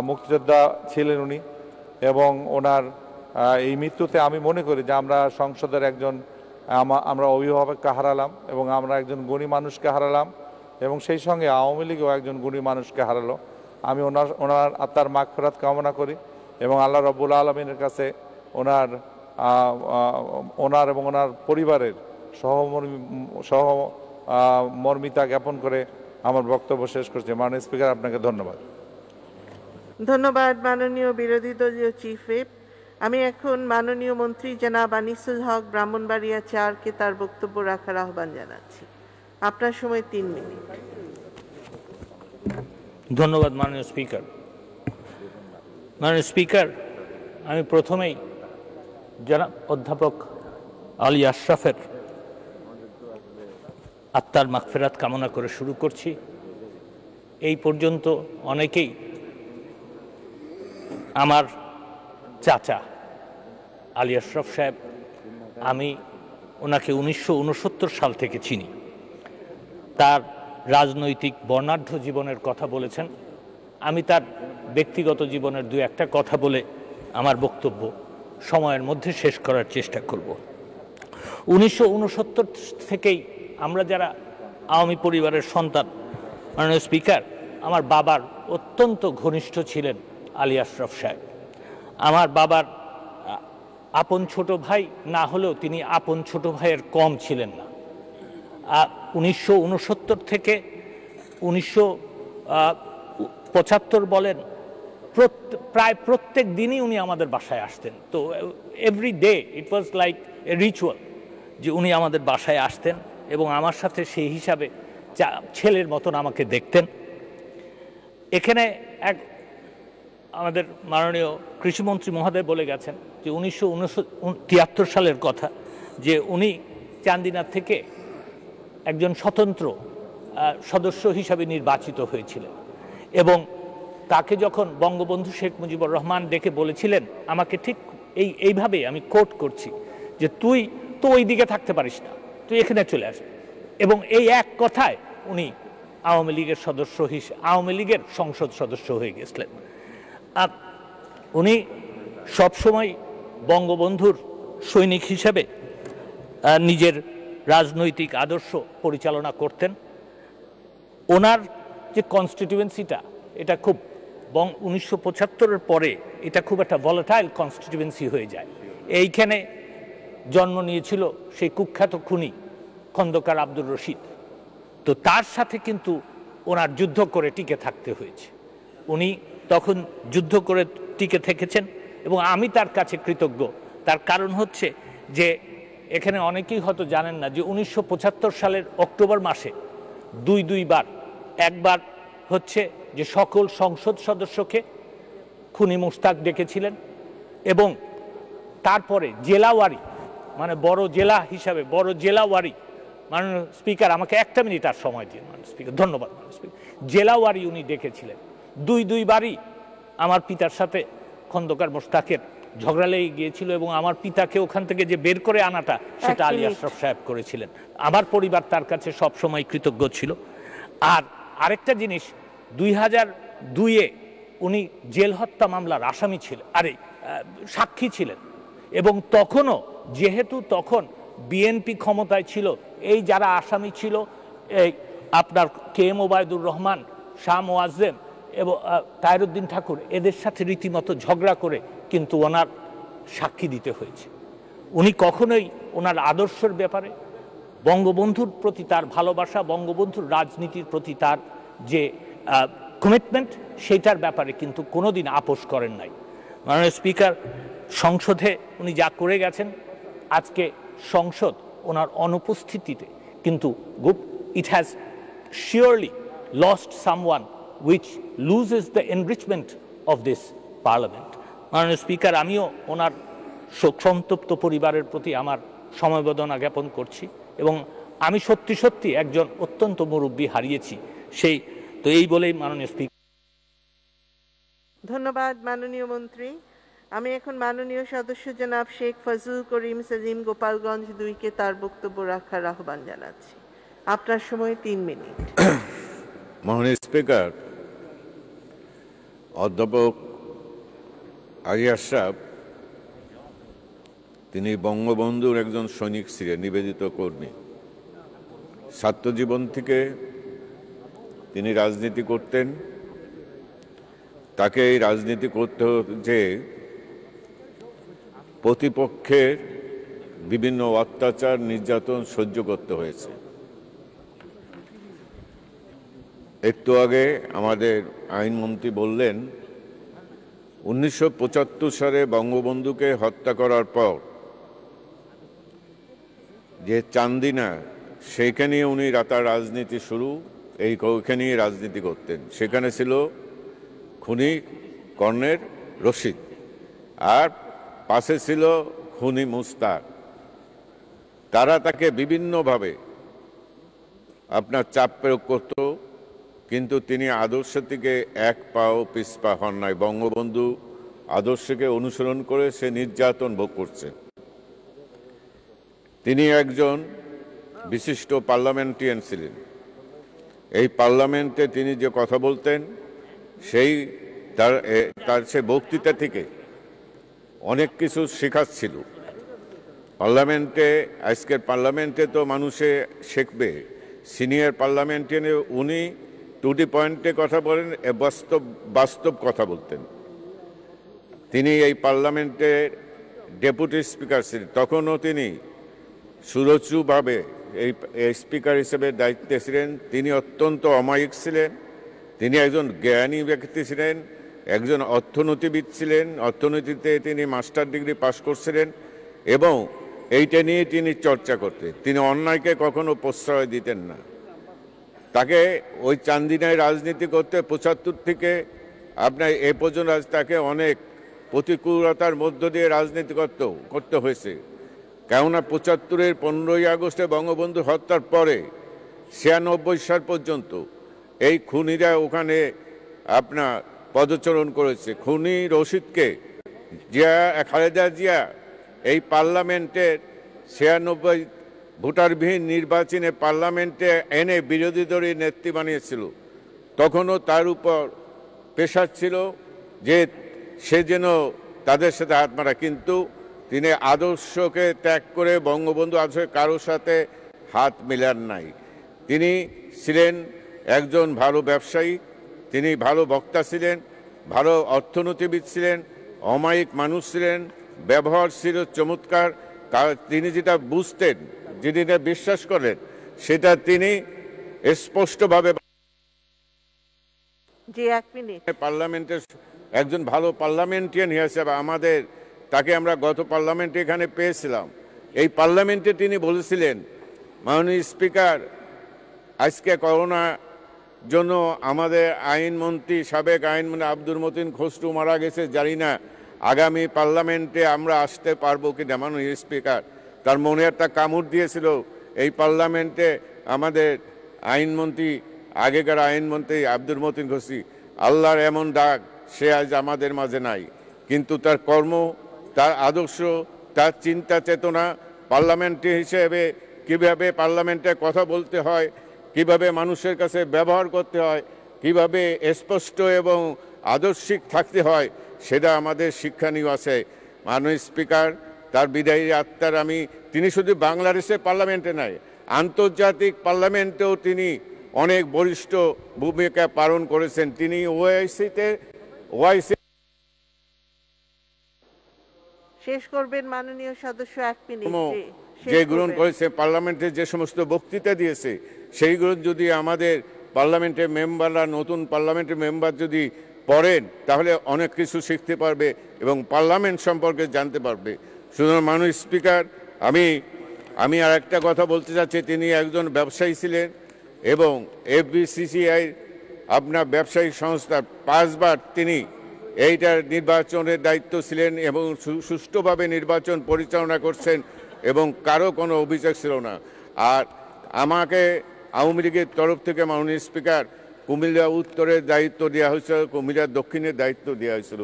S13: মুক্তিযোদ্ধা ছিলেন উনি, এবং ওনার এই মৃত্যুতে আমি মনে করি যে আমরা সংসদের একজন আমরা অভিভাবককে হারালাম, এবং আমরা একজন গুণী মানুষকে হারালাম, এবং সেই সঙ্গে আওয়ামী লীগও একজন গুণী মানুষকে হারালো। আমি ওনার আত্মার মাগফিরাত কামনা করি, এবং আল্লাহ রাব্বুল আলামিনের কাছে ওনার এবং ওনার পরিবারের সহমর্মিতা জ্ঞাপন করে আমার বক্তব্য শেষ করছি। মাননীয় স্পিকার, আপনাকে ধন্যবাদ।
S3: ধন্যবাদ মাননীয় বিরোধী দলীয় চিফ হুইপ। আমি এখন মাননীয় মন্ত্রী জনাব আনিসুল হক ব্রাহ্মণবাড়িয়া 4কে তার বক্তব্য রাখার আহ্বান জানাচ্ছি। আপনার সময় 3 মিনিট।
S4: ধন্যবাদ মাননীয় স্পিকার। মাননীয় স্পিকার, আমি প্রথমেই জনাব অধ্যাপক আলী আশরাফের আত্মার মাগফিরাত কামনা করে শুরু করছি। এই পর্যন্ত অনেকেই আমার চাচা আলী আশরাফ সাহেব, আমি ওনাকে 1969 সাল থেকে চিনি। তার রাজনৈতিক বর্ণাঢ্য জীবনের কথা বলেছেন, আমি তার ব্যক্তিগত জীবনের 2-1টা কথা বলে আমার বক্তব্য সময়ের মধ্যে শেষ করার চেষ্টা করব। 1969 থেকেই আমরা যারা আওয়ামী পরিবারের সন্তান, মাননীয় স্পিকার, আমার বাবার অত্যন্ত ঘনিষ্ঠ ছিলেন আলী আশরাফ সাহেব। আমার বাবার আপন ছোট ভাই না হলেও তিনি আপন ছোট ভাইয়ের কম ছিলেন না। 1969 থেকে 1975 বলেন, প্রায় প্রত্যেক দিনই উনি আমাদের বাসায় আসতেন। তো every day it was like a ritual যে উনি আমাদের বাসায় আসতেন, এবং আমার সাথে সেই হিসাবে ছেলের মতন আমাকে দেখতেন। এখানে আমাদের মাননীয় কৃষিমন্ত্রী মহোদয় বলে গেছেন যে 1973 সালের কথা, যে উনি চান্দিনা থেকে একজন স্বতন্ত্র সদস্য হিসাবে নির্বাচিত হয়েছিলেন, এবং তাকে যখন বঙ্গবন্ধু শেখ মুজিবুর রহমান ডেকে বলেছিলেন, আমাকে ঠিক এইভাবে আমি কোট করছি, যে তুই তো ওই দিকে থাকতে পারিস না, তুই এখানে চলে আসবি, এবং এই এক কথায় উনি আওয়ামী লীগের আওয়ামী লীগের সংসদ সদস্য হয়ে গেছিলেন। উনি সবসময় বঙ্গবন্ধুর সৈনিক হিসেবে নিজের রাজনৈতিক আদর্শ পরিচালনা করতেন। ওনার যে কনস্টিটিউয়েন্সিটা, এটা খুব 1975-এর পরে এটা খুব একটা ভলাটাইল কনস্টিটিউয়েন্সি হয়ে যায়। এইখানে জন্ম নিয়েছিল সেই কুখ্যাত খুনি খন্দকার আব্দুর রশিদ। তো তার সাথে কিন্তু ওনার যুদ্ধ করে টিকে থাকতে হয়েছে। উনি তখন যুদ্ধ করে টিকে থেকেছেন, এবং আমি তার কাছে কৃতজ্ঞ। তার কারণ হচ্ছে যে এখানে অনেকেই হয়তো জানেন না যে 1975 সালের অক্টোবর মাসে দুইবার, একবার হচ্ছে যে সকল সংসদ সদস্যকে খুনি মুশতাক ডেকেছিলেন, এবং তারপরে জেলাওয়ারি, মানে বড় জেলা হিসাবে বড় জেলাওয়ারি, মাননীয় স্পিকার আমাকে 1 মিনিট আর সময় দিন মাননীয় স্পিকার, ধন্যবাদ মাননীয় স্পিকার। জেলাওয়ারি উনি ডেকেছিলেন। দুইবারই আমার পিতার সাথে খন্দকার মোশতাকের ঝগড়া লেগে গিয়েছিল, এবং আমার পিতাকে ওখান থেকে যে বের করে আনাটা সেটা আলী আশরাফ সাহেব করেছিলেন। আমার পরিবার তার কাছে সবসময় কৃতজ্ঞ ছিল। আর আরেকটা জিনিস, 2002-এ উনি জেল হত্যা মামলার আসামি ছিলেন, সাক্ষী ছিলেন। এবং তখনও যেহেতু তখন বিএনপি ক্ষমতায় ছিল, এই যারা আসামি ছিল, এই আপনার কে এম ওবায়দুর রহমান, শাহ মোয়াজ্জেম এবং তাহেরউদ্দিন ঠাকুর, এদের সাথে রীতিমতো ঝগড়া করে কিন্তু ওনার সাক্ষী দিতে হয়েছে। উনি কখনোই ওনার আদর্শের ব্যাপারে, বঙ্গবন্ধুর প্রতি তার ভালোবাসা, বঙ্গবন্ধুর রাজনীতির প্রতি তার যে কমিটমেন্ট, সেইটার ব্যাপারে কিন্তু কোনোদিন আপোষ করেন নাই। মাননীয় স্পিকার, সংসদে উনি যা করে গেছেন, আজকে সংসদ ওনার অনুপস্থিতিতে কিন্তু it has surely lost someone which loses the enrichment of this parliament. মাননীয় স্পিকার, আমিও ওনার শোকসন্তপ্ত পরিবারের প্রতি আমার সমবেদনা জ্ঞাপন করছি এবং আমি সত্যি সত্যি একজন অত্যন্ত মুরব্বী হারিয়েছি। তো এই বলেই মাননীয় স্পিকার।
S3: ধন্যবাদ মাননীয় মন্ত্রী। আমি এখন মাননীয় সদস্য জনাব শেখ ফজলুল করিম সেলিম গোপালগঞ্জ 2-কে তার বক্তব্য রাখার আহ্বান জানাচ্ছি। আপনার সময় 3 মিনিট।
S14: মাননীয় স্পিকার, অধ্যাপক আলী আশরাফ তিনি বঙ্গবন্ধুর একজন সৈনিক ছিলেন, নিবেদিত কর্মী। ছাত্রজীবন থেকে তিনি রাজনীতি করতেন। তাকে এই রাজনীতি করতে যে প্রতিপক্ষের বিভিন্ন অত্যাচার, নির্যাতন সহ্য করতে হয়েছে। একটু আগে আমাদের আইনমন্ত্রী বললেন 1975 সালে বঙ্গবন্ধুকে হত্যা করার পর যে চান্দিনা, সেইখানে উনি তার রাজনীতি শুরু, ওইখানেই রাজনীতি করতেন। সেখানে ছিল খুনি কর্নেল রশিদ, আর পাশে ছিল খুনি মুস্তাক। তারা তাকে বিভিন্নভাবে আপনার চাপ প্রয়োগ করত, কিন্তু তিনি আদর্শ থেকে এক পাও পিছপা হন নাই। বঙ্গবন্ধু আদর্শকে অনুসরণ করে সে নির্যাতন ভোগ করছে। তিনি একজন বিশিষ্ট পার্লামেন্টারিয়ান ছিলেন। এই পার্লামেন্টে তিনি যে কথা বলতেন, তার সে বক্তৃতা থেকে অনেক কিছু শেখাচ্ছিল। পার্লামেন্টে, আজকের পার্লামেন্টে তো মানুষে শিখবে, সিনিয়র পার্লামেন্টারিয়ানে উনি টু দি পয়েন্টে কথা বলেন, বাস্তব কথা বলতেন। তিনি এই পার্লামেন্টের ডেপুটি স্পিকার ছিলেন। তখনও তিনি সুরুচিভাবে এই স্পিকার হিসেবে দায়িত্বে ছিলেন। তিনি অত্যন্ত অমায়িক ছিলেন। তিনি একজন জ্ঞানী ব্যক্তি ছিলেন, একজন অর্থনীতিবিদ ছিলেন। অর্থনীতিতে তিনি মাস্টার ডিগ্রি পাশ করছিলেন এবং এইটা নিয়ে তিনি চর্চা করতেন। তিনি অন্যায়কে কখনো প্রশ্রয় দিতেন না। তাকে ওই চান্দিনায় রাজনীতি করতে 75 থেকে আপনার এ পর্যন্ত তাকে অনেক প্রতিকূলতার মধ্য দিয়ে রাজনীতি করতে হয়েছে। কেননা 75-এর 15ই আগস্টে বঙ্গবন্ধু হত্যার পরে 96 সাল পর্যন্ত এই খুনিরা ওখানে আপনার পদচারণ করেছে। খুনি রশিদকে খালেদা জিয়া এই পার্লামেন্টের 96 ভোটারবিহীন নির্বাচনে পার্লামেন্টে এনে বিরোধী দলের নেত্রী বানিয়েছিল। তখনও তার উপর প্রেশার ছিল যে সে যেন তাদের সাথে হাত মারা, কিন্তু তিনি আদর্শকে ত্যাগ করে বঙ্গবন্ধু আদর্শে কারোর সাথে হাত মিলান নাই। তিনি ছিলেন একজন ভালো ব্যবসায়ী, তিনি ভালো বক্তা ছিলেন, ভালো অর্থনীতিবিদ ছিলেন, অমায়িক মানুষ ছিলেন, ব্যবহার ছিল চমৎকার। তিনি যেটা বুঝতেন, যেটা বিশ্বাস করেন, সেটা তিনি স্পষ্টভাবে পার্লামেন্টের একজন ভালো পার্লামেন্টারিয়ান হিসেবে আমাদের তাকে আমরা গত পার্লামেন্টে এখানে পেয়েছিলাম। এই পার্লামেন্টে তিনি বলেছিলেন, মাননীয় স্পিকার, আজকে করোনা জন্য আমাদের আইনমন্ত্রী, সাবেক আইনমন্ত্রী আব্দুল মতিন খসরু মারা গেছে, জানি না আগামী পার্লামেন্টে আমরা আসতে পারবো কিনা। মাননীয় স্পিকার, তার মনে একটা কামড় দিয়েছিল এই পার্লামেন্টে আমাদের আইনমন্ত্রী, আগেকার আইনমন্ত্রী আব্দুল মতিন খসরু। আল্লাহর এমন ডাক, সে আজ আমাদের মাঝে নাই, কিন্তু তার কর্ম, তার আদর্শ, তার চিন্তা চেতনা, পার্লামেন্টে হিসেবে কিভাবে পার্লামেন্টে কথা বলতে হয়, কিভাবে মানুষের কাছে ব্যবহার করতে হয়, কিভাবে স্পষ্ট এবং আদর্শিক থাকতে হয়, সেটা আমাদের শিক্ষণীয় আছে। মাননীয় স্পিকার, তার বিদায়ী আত্মার তিনি শুধু বাংলাদেশের পার্লামেন্টে নয়, আন্তর্জাতিক পার্লামেন্টেও তিনি অনেক বরিষ্ঠ ভূমিকা পালন করেছেন। তিনি ওআইসি
S3: শেষ করবেন মাননীয় সদস্য, 1 মিনিট।
S14: যে গ্রহণ করেছে, পার্লামেন্টে যে সমস্ত বক্তৃতা দিয়েছে, সেইগুলো যদি আমাদের পার্লামেন্টের মেম্বাররা, নতুন পার্লামেন্টের মেম্বার যদি পড়েন, তাহলে অনেক কিছু শিখতে পারবে এবং পার্লামেন্ট সম্পর্কে জানতে পারবে। সুতরাং মাননীয় স্পিকার, আমি আর একটা কথা বলতে চাচ্ছি। তিনি একজন ব্যবসায়ী ছিলেন এবং এফবিসিসিআই আপনার ব্যবসায়িক সংস্থা 5 বার তিনি এইটার নির্বাচনের দায়িত্ব ছিলেন এবং সুষ্ঠুভাবে নির্বাচন পরিচালনা করছেন এবং কারো কোনো অভিযোগ ছিল না। আর আমাকে আওয়ামী লীগের তরফ থেকে মাননীয় স্পিকার কুমিল্লা উত্তরের দায়িত্ব দেওয়া হয়েছিল, কুমিল্লা দক্ষিণের দায়িত্ব দেওয়া হয়েছিল।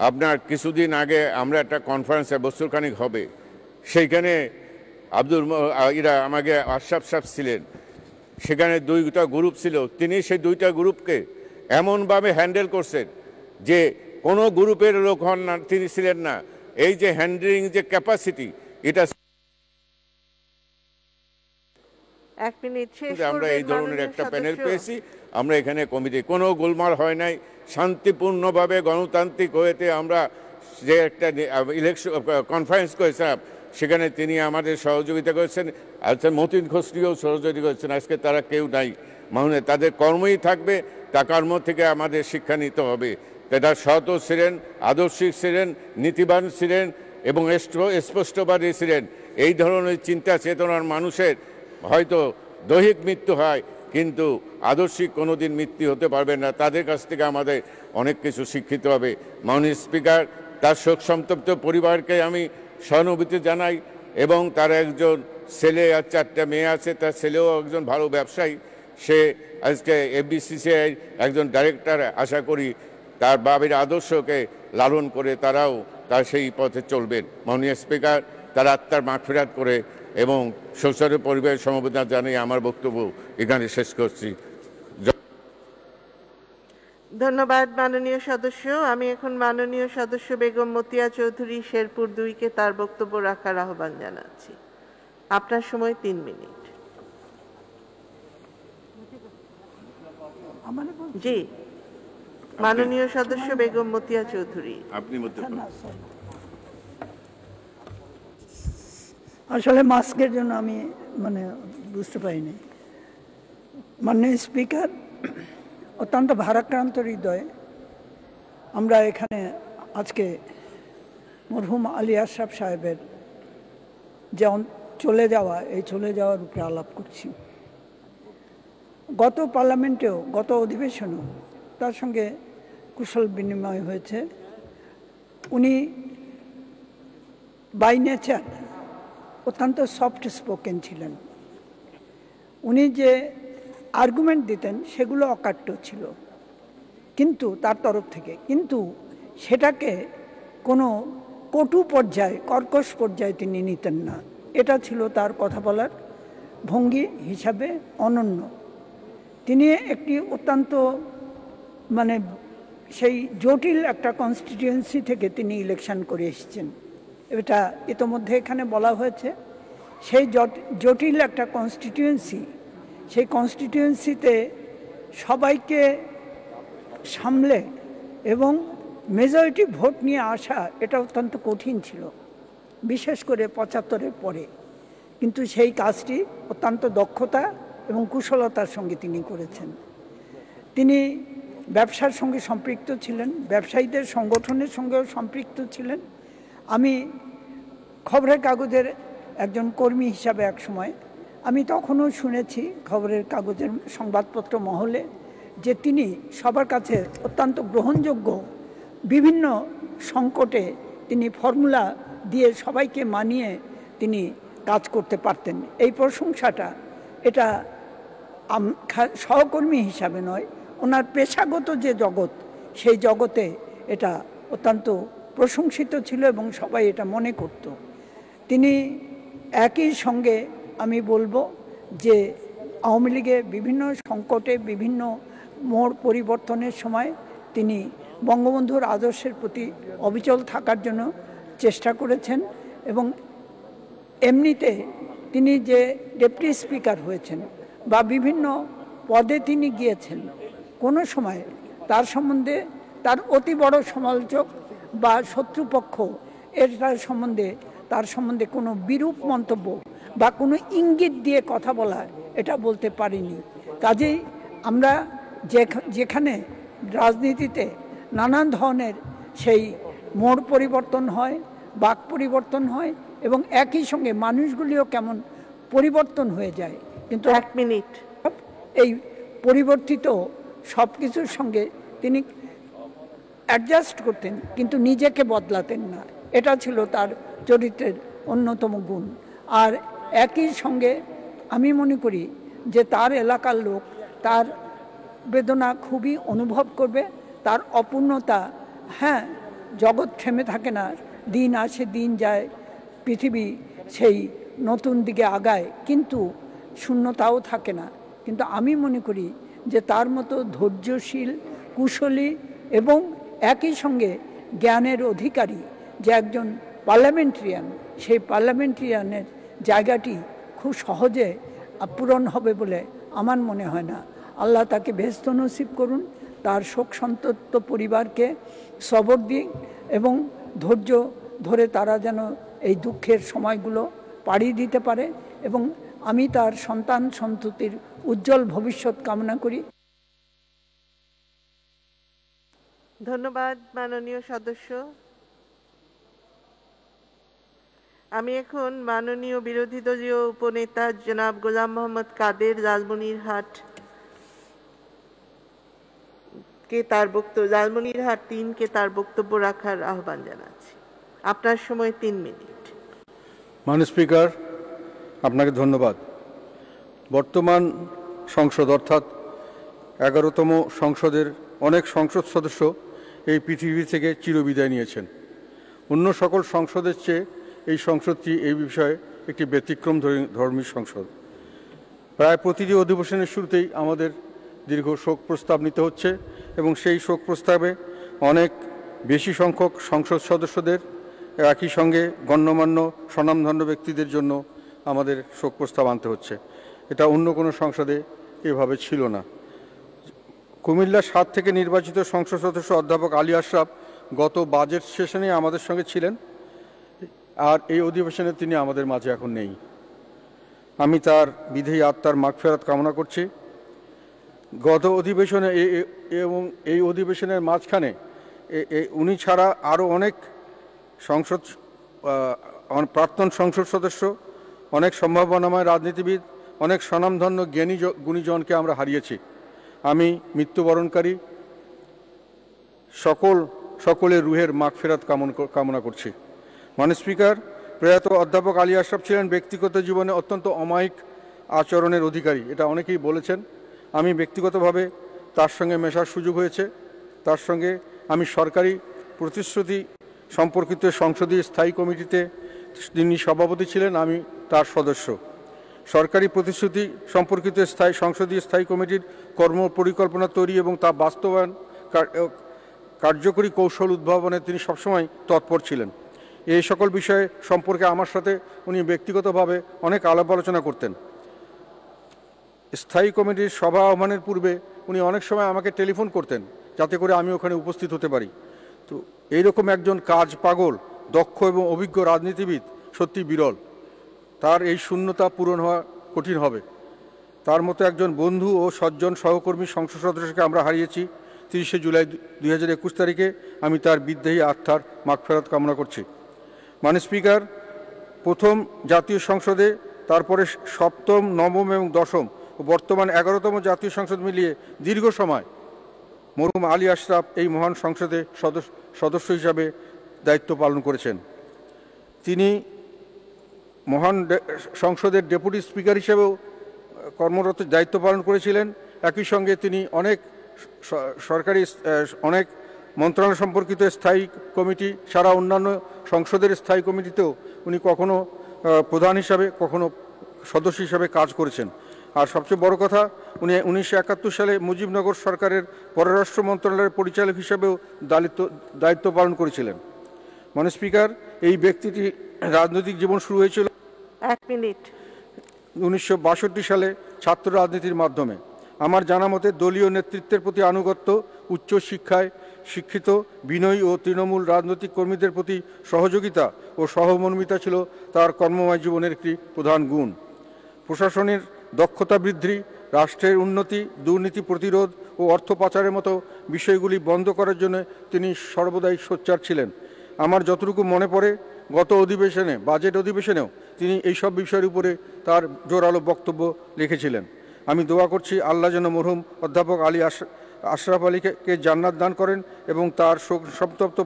S14: আপনার কিছুদিন আগে আমরা একটা কনফারেন্সে, বছরখানিক হবে, সেইখানে আমাকে আশরাফ সাহেব ছিলেন, সেখানে 2টা গ্রুপ ছিল। তিনি সেই 2টা গ্রুপকে এমনভাবে হ্যান্ডেল করছেন যে কোনো গ্রুপের লোক হন না, তিনি ছিলেন না। এই যে হ্যান্ডলিং যে ক্যাপাসিটি, এটা
S3: 1 মিনিট শেষ করবেন।
S14: আমরা এই ধরনের একটা প্যানেল পেয়েছি। আমরা এখানে কমিটি, কোনো গোলমাল হয় নাই, শান্তিপূর্ণভাবে গণতান্ত্রিক হয়েতে আমরা যে একটা ইলেকশন কনফারেন্স করেছিলাম, সেখানে তিনি আমাদের সহযোগিতা করেছেন। আচ্ছা, মতিন খসরুও সহযোগিতা করেছেন। আজকে তারা কেউ নাই, মানে তাদের কর্মই থাকবে, তা কর্ম থেকে আমাদের শিক্ষা নিতে হবে। তারা সৎ ছিলেন, আদর্শিক ছিলেন, নীতিবান ছিলেন এবং স্পষ্টবাদী ছিলেন। এই ধরনের চিন্তা চেতনার মানুষের হয়তো দৈহিক মৃত্যু হয়, কিন্তু আদর্শিক কোনোদিন মৃত্যু হতে পারবে না। তাদের কাছ থেকে আমাদের অনেক কিছু শিক্ষিত হবে। মাননীয় স্পিকার, তার শোক সন্তপ্ত পরিবারকে আমি সহানুভূতি জানাই এবং তার একজন ছেলে আর 4টা মেয়ে আছে। তার ছেলেও একজন ভালো ব্যবসায়ী, সে আজকে এফবিসিসিআই একজন ডাইরেক্টর। আশা করি তার বাবার আদর্শকে লালন করে তারাও তার সেই পথে চলবেন। মাননীয় স্পিকার, তার আত্মার মাগফিরাত করে এবং শোষণের পরিবারের সমবেদনা জানিয়ে আমার বক্তব্য এখানে শেষ করছি।
S3: ধন্যবাদ মাননীয় সদস্য। আমি এখন মাননীয় সদস্য বেগম মতিয়া চৌধুরী শেরপুর 2-কে তার বক্তব্য রাখার আহ্বান জানাচ্ছি। আপনার সময় 3 মিনিট। জি, মাননীয় সদস্য বেগম মতিয়া চৌধুরী।
S14: আপনি
S15: আসলে মাস্কের জন্য আমি বুঝতে পারিনি। মাননীয় স্পিকার, অত্যন্ত ভারাক্রান্ত হৃদয়ে আমরা এখানে আজকে মরহুম আলী আশরাফ সাহেবের যে চলে যাওয়ার উপরে আলাপ করছি। গত পার্লামেন্টেও, গত অধিবেশনেও তার সঙ্গে কুশল বিনিময় হয়েছে। উনি বাই নেচার অত্যন্ত সফট স্পোকেন ছিলেন। উনি যে আর্গুমেন্ট দিতেন সেগুলো অকাট্য ছিল কিন্তু তার তরফ থেকে, কিন্তু সেটাকে কোনো কটু পর্যায়ে, কর্কশ পর্যায়ে তিনি নিতেন না। এটা ছিল তার কথা বলার ভঙ্গি হিসাবে অনন্য। তিনি একটি অত্যন্ত সেই জটিল একটা কনস্টিটিউয়েন্সি থেকে তিনি ইলেকশন করে এসেছেন। এটা ইতোমধ্যে এখানে বলা হয়েছে। সেই জটিল একটা কনস্টিটিউয়েন্সি, সেই কনস্টিটিউয়েন্সিতে সবাইকে সামলে এবং মেজরিটি ভোট নিয়ে আসা, এটা অত্যন্ত কঠিন ছিল, বিশেষ করে 75-এর পরে। কিন্তু সেই কাজটি অত্যন্ত দক্ষতা এবং কুশলতার সঙ্গে তিনি করেছেন। তিনি ব্যবসার সঙ্গে সম্পৃক্ত ছিলেন, ব্যবসায়ীদের সংগঠনের সঙ্গেও সম্পৃক্ত ছিলেন। আমি খবরের কাগজের একজন কর্মী হিসাবে এক সময় আমি তখনও শুনেছি খবরের কাগজের সংবাদপত্র মহলে যে তিনি সবার কাছে অত্যন্ত গ্রহণযোগ্য, বিভিন্ন সংকটে তিনি ফর্মুলা দিয়ে সবাইকে মানিয়ে তিনি কাজ করতে পারতেন। এই প্রশংসাটা এটা সহকর্মী হিসাবে নয়, ওনার পেশাগত যে জগৎ, সেই জগতে এটা অত্যন্ত প্রশংসিত ছিল এবং সবাই এটা মনে করত। তিনি একই সঙ্গে আমি বলবো যে আওয়ামী লীগে বিভিন্ন সংকটে, বিভিন্ন মোড় পরিবর্তনের সময় তিনি বঙ্গবন্ধুর আদর্শের প্রতি অবিচল থাকার জন্য চেষ্টা করেছেন এবং এমনিতে তিনি যে ডেপুটি স্পিকার হয়েছেন বা বিভিন্ন পদে তিনি গিয়েছেন, কোনো সময় তার সম্বন্ধে তার অতি বড় সমালোচক বা শত্রুপক্ষ তার সম্বন্ধে কোনো বিরূপ মন্তব্য বা কোনো ইঙ্গিত দিয়ে কথা বলা এটা বলতে পারিনি। কাজেই আমরা যেখানে রাজনীতিতে নানান ধরনের সেই মোড় পরিবর্তন হয়, বাক পরিবর্তন হয় এবং একই সঙ্গে মানুষগুলিও কেমন পরিবর্তন হয়ে যায়, কিন্তু
S3: 1 মিনিট
S15: এই পরিবর্তিত সব কিছুর সঙ্গে তিনি অ্যাডজাস্ট করতেন কিন্তু নিজেকে বদলাতেন না। এটা ছিল তার চরিত্রের অন্যতম গুণ। আর একই সঙ্গে আমি মনে করি যে তার এলাকার লোক তার বেদনা খুবই অনুভব করবে, তার অপূর্ণতা। হ্যাঁ, জগৎ থেমে থাকে না, দিন আসে দিন যায়, পৃথিবী সেই নতুন দিকে আগায়, কিন্তু শূন্যতাও থাকে না। কিন্তু আমি মনে করি যে তার মতো ধৈর্যশীল, কুশলী এবং একই সঙ্গে জ্ঞানের অধিকারী যে একজন পার্লামেন্টেরিয়ান, সেই পার্লামেন্টেরিয়ানের জায়গাটি খুব সহজে পূরণ হবে বলে আমার মনে হয় না। আল্লাহ তাকে বেহেশত নসিব করুন, তার শোক সন্তপ্ত পরিবারকে সবর দিন এবং ধৈর্য ধরে তারা যেন এই দুঃখের সময়গুলো পাড়ি দিতে পারে এবং আমি তার সন্তান সন্ততির উজ্জ্বল ভবিষ্যৎ কামনা করি।
S3: ধন্যবাদ মাননীয় সদস্য। আমি এখন মাননীয় বিরোধী দলীয় উপনেতা জনাব গোলাম মোহাম্মদ কাদের লালমনিরহাট লালমনিরহাট 3 কে তার বক্তব্য রাখার আহ্বান জানাচ্ছি। আপনার সময় 3 মিনিট।
S16: মাননীয় স্পিকার, আপনাকে ধন্যবাদ। বর্তমান সংসদ অর্থাৎ 11তম সংসদের অনেক সংসদ সদস্য এই পৃথিবী থেকে চিরবিদায় নিয়েছেন। অন্য সকল সংসদের চেয়ে এই সংসদটি এই বিষয়ে একটি ব্যতিক্রম ধর্মী সংসদ। প্রায় প্রতিটি অধিবেশনের শুরুতেই আমাদের দীর্ঘ শোক প্রস্তাব নিতে হচ্ছে এবং সেই শোক প্রস্তাবে অনেক বেশি সংখ্যক সংসদ সদস্যদের একই সঙ্গে গণ্যমান্য স্বনামধন্য ব্যক্তিদের জন্য আমাদের শোক প্রস্তাব আনতে হচ্ছে। এটা অন্য কোনো সংসদে এভাবে ছিল না। কুমিল্লা 7 থেকে নির্বাচিত সংসদ সদস্য অধ্যাপক আলী আশরাফ গত বাজেট সেশনে আমাদের সঙ্গে ছিলেন, আর এই অধিবেশনে তিনি আমাদের মাঝে এখন নেই। আমি তার বিধেয়ী আত্মার মাগফিরাত কামনা করছি। গত অধিবেশনে এবং এই অধিবেশনের মাঝখানে উনি ছাড়া আরও অনেক প্রাক্তন সংসদ সদস্য, অনেক সম্ভাবনাময় রাজনীতিবিদ, অনেক স্বনামধন্য জ্ঞানী গুণীজনকে আমরা হারিয়েছি। আমি মৃত্যুবরণকারী সকলের রুহের মাগফিরাত কামনা করছি। মাননীয় স্পিকার, প্রয়াত অধ্যাপক আলী আশরাফ ছিলেন ব্যক্তিগত জীবনে অত্যন্ত অমায়িক আচরণের অধিকারী, এটা অনেকেই বলেছেন। আমি ব্যক্তিগতভাবে তার সঙ্গে মেশার সুযোগ হয়েছে। তার সঙ্গে আমি সরকারি প্রতিশ্রুতি সম্পর্কিত সংসদীয় স্থায়ী কমিটিতে তিনি সভাপতি ছিলেন, আমি তার সদস্য। সরকারি প্রতিশ্রুতি সম্পর্কিত সংসদীয় স্থায়ী কমিটির কর্ম পরিকল্পনা তৈরি এবং তা বাস্তবায়ন কার্যকরী কৌশল উদ্ভাবনে তিনি সবসময় তৎপর ছিলেন। এই সকল বিষয়ে সম্পর্কে আমার সাথে উনি ব্যক্তিগতভাবে অনেক আলাপ আলোচনা করতেন। স্থায়ী কমিটির সভা আহ্বানের পূর্বে উনি অনেক সময় আমাকে টেলিফোন করতেন যাতে করে আমি ওখানে উপস্থিত হতে পারি। তো এইরকম একজন কাজ পাগল, দক্ষ এবং অভিজ্ঞ রাজনীতিবিদ সত্যি বিরল। তার এই শূন্যতা পূরণ হওয়া কঠিন হবে। তার মতো একজন বন্ধু ও সজ্জন সহকর্মী সংসদ সদস্যকে আমরা হারিয়েছি। 30শে জুলাই 2021 তারিখে আমি তার বিদেহী আত্মার মাগফিরাত কামনা করছি। মাননীয় স্পিকার, প্রথম জাতীয় সংসদে, তারপরে 7ম, 9ম এবং 10ম ও বর্তমান 11তম জাতীয় সংসদ মিলিয়ে দীর্ঘ সময় মরহুম আলী আশরাফ এই মহান সংসদে সদস্য হিসাবে দায়িত্ব পালন করেছেন। তিনি মহান সংসদের ডেপুটি স্পিকার হিসেবেও কর্মরত দায়িত্ব পালন করেছিলেন। একই সঙ্গে তিনি অনেক সরকারি অনেক মন্ত্রণালয় সম্পর্কিত স্থায়ী কমিটি ছাড়া অন্যান্য সংসদের স্থায়ী কমিটিতেও উনি কখনো প্রধান হিসাবে, কখনো সদস্য হিসাবে কাজ করেছেন। আর সবচেয়ে বড় কথা, উনি 1971 সালে মুজিবনগর সরকারের পররাষ্ট্র মন্ত্রণালয়ের পরিচালক হিসাবেও দায়িত্ব পালন করেছিলেন। মাননীয় স্পিকার, এই ব্যক্তিটি রাজনৈতিক জীবন শুরু হয়েছিল
S3: 1 মিনিট
S16: 1962 সালে ছাত্র রাজনীতির মাধ্যমে। আমার জানা মতে দলীয় নেতৃত্বের প্রতি আনুগত্য, উচ্চ শিক্ষায় শিক্ষিত, বিনয়ী ও তৃণমূল রাজনৈতিক কর্মীদের প্রতি সহযোগিতা ও সহমর্মিতা ছিল তার কর্মময় জীবনের একটি প্রধান গুণ। প্রশাসনের দক্ষতা বৃদ্ধি, রাষ্ট্রের উন্নতি, দুর্নীতি প্রতিরোধ ও অর্থ পাচারের মতো বিষয়গুলি বন্ধ করার জন্য তিনি সর্বদাই সোচ্চার ছিলেন। আমার যতটুকু মনে পড়ে, গত অধিবেশনে, বাজেট অধিবেশনেও তিনি এইসব বিষয়ের উপরে তার জোরালো বক্তব্য লিখেছিলেন। আমি দোয়া করছি আল্লাহ যেন মরহুম অধ্যাপক আলী আশরাফ আলীকে জান্নাত দান করেন এবং তার শোক সন্তপ্ত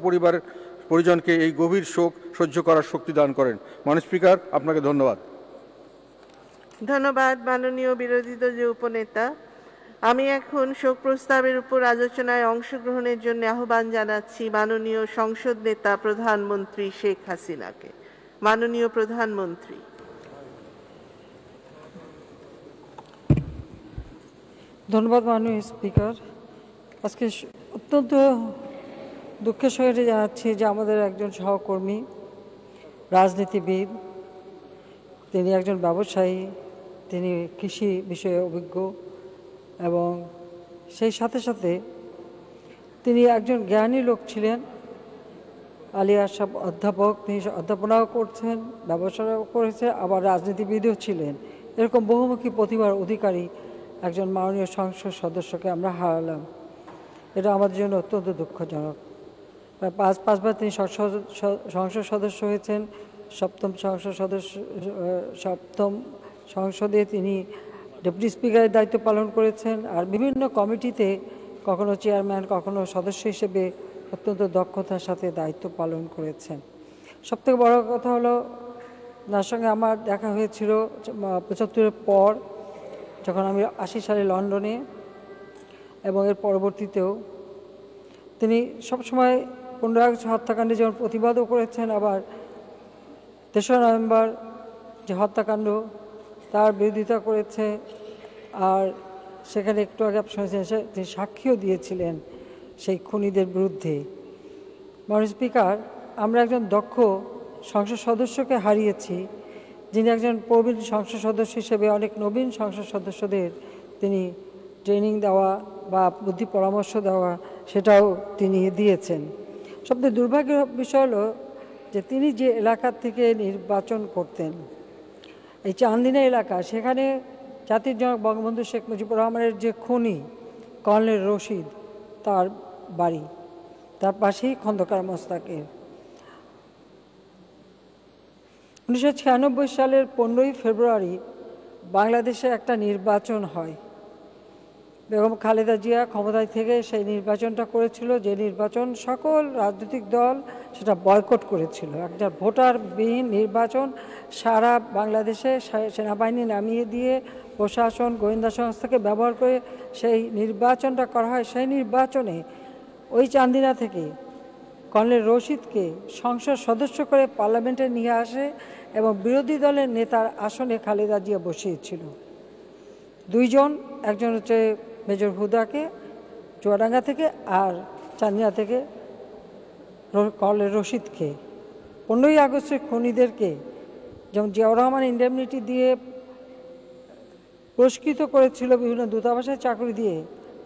S16: পরিজনকে এই গভীর শোক সহ্য করার শক্তি দান করেন। মাননীয় স্পিকার, আপনাকে ধন্যবাদ।
S3: ধন্যবাদ মাননীয় বিরোধী দলীয় উপনেতা। আমি এখন শোক প্রস্তাবের উপর আলোচনায় অংশগ্রহণের জন্য আহ্বান জানাচ্ছি মাননীয় সংসদ নেতা প্রধানমন্ত্রী শেখ হাসিনাকে। মাননীয় প্রধানমন্ত্রী।
S17: ধন্যবাদ মাননীয় স্পিকার। আজকে অত্যন্ত দুঃখের সঙ্গে জানাচ্ছি যে আমাদের একজন সহকর্মী, রাজনীতিবিদ, তিনি একজন ব্যবসায়ী, তিনি কৃষি বিষয়ে অভিজ্ঞ এবং সেই সাথে সাথে তিনি একজন জ্ঞানী লোক ছিলেন। আলী আশরাফ অধ্যাপক, তিনি অধ্যাপনাও করছেন, ব্যবসাও করেছে, আবার রাজনীতিবিদও ছিলেন। এরকম বহুমুখী প্রতিভার অধিকারী একজন মাননীয় সংসদ সদস্যকে আমরা হারালাম। এটা আমাদের জন্য অত্যন্ত দুঃখজনক। প্রায় পাঁচবার তিনি সংসদ সদস্য হয়েছেন। সপ্তম সংসদে তিনি ডেপুটি স্পিকারের দায়িত্ব পালন করেছেন, আর বিভিন্ন কমিটিতে কখনো চেয়ারম্যান, কখনো সদস্য হিসেবে অত্যন্ত দক্ষতার সাথে দায়িত্ব পালন করেছেন। সবথেকে বড় কথা হলো, তার সঙ্গে আমার দেখা হয়েছিল 75-এর পর, যখন আমি 80 সালে লন্ডনে, এবং এর পরবর্তীতেও তিনি সবসময় 15 আগস্ট হত্যাকাণ্ডে যেমন প্রতিবাদও করেছেন, আবার 3রা নভেম্বর যে হত্যাকাণ্ড তার বিরোধিতা করেছে, আর সেখানে একটু আগে আপনি শুনেছেন তিনি সাক্ষীও দিয়েছিলেন সেই খুনিদের বিরুদ্ধে। মাননীয় স্পিকার, আমরা একজন দক্ষ সংসদ সদস্যকে হারিয়েছি, যিনি একজন প্রবীণ সংসদ সদস্য হিসেবে অনেক নবীন সংসদ সদস্যদের তিনি ট্রেনিং দেওয়া বা বুদ্ধি পরামর্শ দেওয়া সেটাও তিনি দিয়েছেন। সবচেয়ে দুর্ভাগ্যের বিষয় হলো যে তিনি যে এলাকা থেকে নির্বাচন করতেন, এই চান্দিনা এলাকা, সেখানে জাতির জনক বঙ্গবন্ধু শেখ মুজিবুর রহমানের যে খুনি কর্নেল রশিদ, তার বাড়ি, তার পাশেই খন্দকার মোস্তাকের। 1996 সালের 15ই ফেব্রুয়ারি বাংলাদেশে একটা নির্বাচন হয়। বেগম খালেদা জিয়া ক্ষমতায় থেকে সেই নির্বাচনটা করেছিল, যে নির্বাচন সকল রাজনৈতিক দল সেটা বয়কট করেছিল। একটা ভোটারবিহীন নির্বাচন, সারা বাংলাদেশে সেনাবাহিনী নামিয়ে দিয়ে প্রশাসন, গোয়েন্দা সংস্থাকে ব্যবহার করে সেই নির্বাচনটা করা হয়। সেই নির্বাচনে ওই চান্দিনা থেকে কর্নেল রশিদকে সংসদ সদস্য করে পার্লামেন্টে নিয়ে আসে এবং বিরোধী দলের নেতার আসনে খালেদা জিয়া বসিয়েছিল। দুইজন, একজন হচ্ছে মেজর হুদাকে চুয়াডাঙ্গা থেকে, আর চান্দিনা থেকে কর্নেল রশিদকে। 15ই আগস্টের খুনিদেরকে যেমন জিয়াউর রহমান ইন্ডেমনিটি দিয়ে পুরস্কৃত করেছিল, বিভিন্ন দূতাবাসের চাকরি দিয়ে,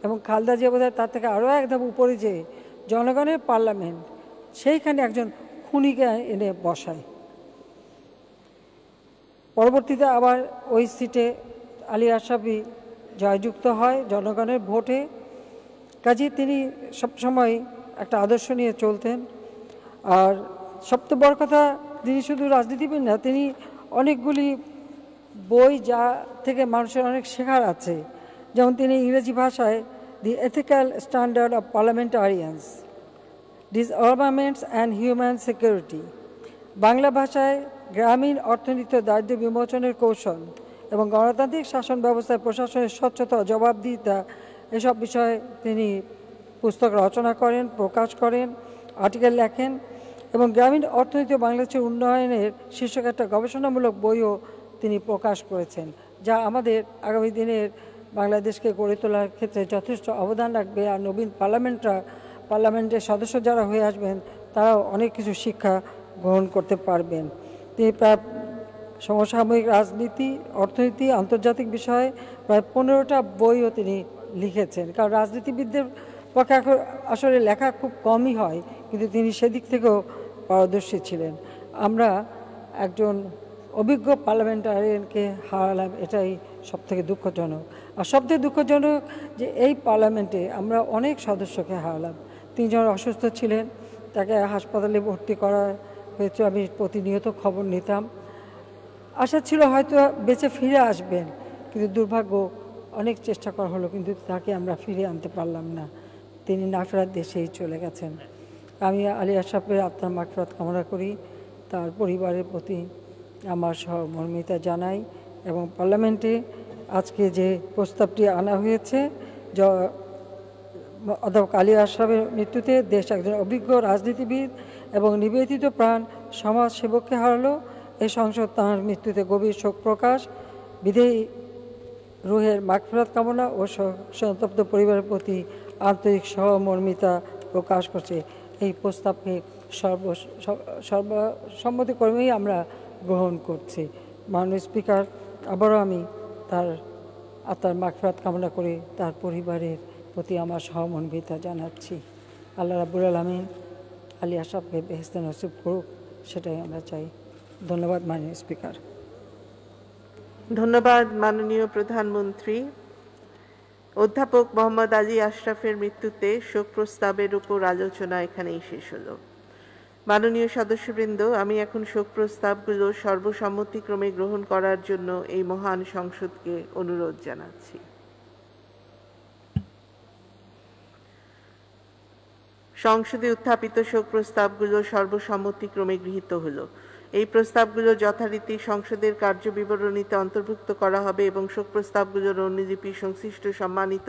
S17: এবং খালেদা জিয়া বোধহয় তার থেকে আরও এক ধাপ উপরে যে জনগণের পার্লামেন্ট, সেইখানে একজন খুনিকে এনে বসায়। পরবর্তীতে আবার ওই সিটে আলী আশরাফি জয়যুক্ত হয় জনগণের ভোটে। কাজে তিনি সবসময় একটা আদর্শ নিয়ে চলতেন। আর সবচেয়ে বড় কথা, তিনি শুধু রাজনীতিবিদ না, তিনি অনেকগুলি বই যা থেকে মানুষের অনেক শেখার আছে। যেমন তিনি ইংরেজি ভাষায় the ethical standard of parliamentarians, disarmaments and human security, Bangla ভাষায় গ্রামীণ অর্থনীতি দারিদ্র্য বিমোচনের কৌশল এবং গণতান্ত্রিক শাসন ব্যবস্থায় প্রশাসনের স্বচ্ছতা ও জবাবদিহিতা, এসব বিষয়ে তিনি পুস্তক রচনা করেন, প্রকাশ করেন, আর্টিকেল লেখেন, এবং গ্রামীণ অর্থনীতি ও বাংলাদেশের উন্নয়নের শীর্ষক একটা গবেষণামূলক বইও তিনি প্রকাশ করেছেন, যা আমাদের আগামী দিনের বাংলাদেশকে গড়ে তোলার ক্ষেত্রে যথেষ্ট অবদান রাখবে। আর নবীন পার্লামেন্টের সদস্য যারা হয়ে আসবেন তারাও অনেক কিছু শিক্ষা গ্রহণ করতে পারবেন। তিনি প্রায় সমসাময়িক রাজনীতি, অর্থনীতি, আন্তর্জাতিক বিষয়ে প্রায় 15টা বইও তিনি লিখেছেন। কারণ রাজনীতিবিদদের পক্ষে আসলে লেখা খুব কমই হয়, কিন্তু তিনি সেদিক থেকেও পারদর্শী ছিলেন। আমরা একজন অভিজ্ঞ পার্লামেন্টারিয়ানকে হারালাম, এটাই সবথেকে দুঃখজনক। আর সবথেকে দুঃখজনক যে এই পার্লামেন্টে আমরা অনেক সদস্যকে হারালাম। তিনি যখন অসুস্থ ছিলেন তাকে হাসপাতালে ভর্তি করা হয়েছে, আমি প্রতিনিয়ত খবর নিতাম। আশা ছিল হয়তো বেঁচে ফিরে আসবেন, কিন্তু দুর্ভাগ্য অনেক চেষ্টা করা হলো, কিন্তু তাকে আমরা ফিরে আনতে পারলাম না। তিনি না ফেরার দেশেই চলে গেছেন। আমি আলী আশরাফের আত্মার মাগফিরাত কামনা করি, তার পরিবারের প্রতি আমার সহমর্মিতা জানাই। এবং পার্লামেন্টে আজকে যে প্রস্তাবটি আনা হয়েছে, অধ্যাপক আলী আশরাফের মৃত্যুতে দেশ একজন অভিজ্ঞ রাজনীতিবিদ এবং নিবেদিত প্রাণ সমাজসেবককে হারালো। এই সংসদ তাঁর মৃত্যুতে গভীর শোক প্রকাশ, বিদেয়ী রুহের মাগফিরাত কামনা ও সন্তপ্ত পরিবারের প্রতি আন্তরিক সহমর্মিতা প্রকাশ করছে। এই প্রস্তাবকে সর্বসম্মতিক্রমেই আমরা গ্রহণ করছি। মাননীয় স্পিকার, আবারও আমি তার আত্মার মাগফিরাত কামনা করে তার পরিবারের প্রতি আমার সহমর্মিতা জানাচ্ছি। আল্লাহ রাব্বুল আলামিন আলী আশরাফকে বেহেশতে নসিব করুক, সেটাই আমরা চাই। ধন্যবাদ মাননীয় স্পিকার।
S3: ধন্যবাদ মাননীয় প্রধানমন্ত্রী। অধ্যাপক মোহাম্মদ আলী আশরাফের মৃত্যুতে শোক প্রস্তাবের উপর আলোচনা এখানেই শেষ হলো। মাননীয় সদস্যবৃন্দ, আমি এখন শোক প্রস্তাবগুলো সর্বসম্মতিক্রমে গ্রহণ করার জন্য এই মহান সংসদকে অনুরোধ জানাচ্ছি। সংসদে উত্থাপিত শোক প্রস্তাবগুলো সর্বসম্মতিক্রমে গৃহীত হলো। এই প্রস্তাবগুলো যথারীতি সংসদের কার্যবিবরণীতে অন্তর্ভুক্ত করা হবে এবং শোক প্রস্তাবগুলোর অনুলিপি সংশ্লিষ্ট সম্মানিত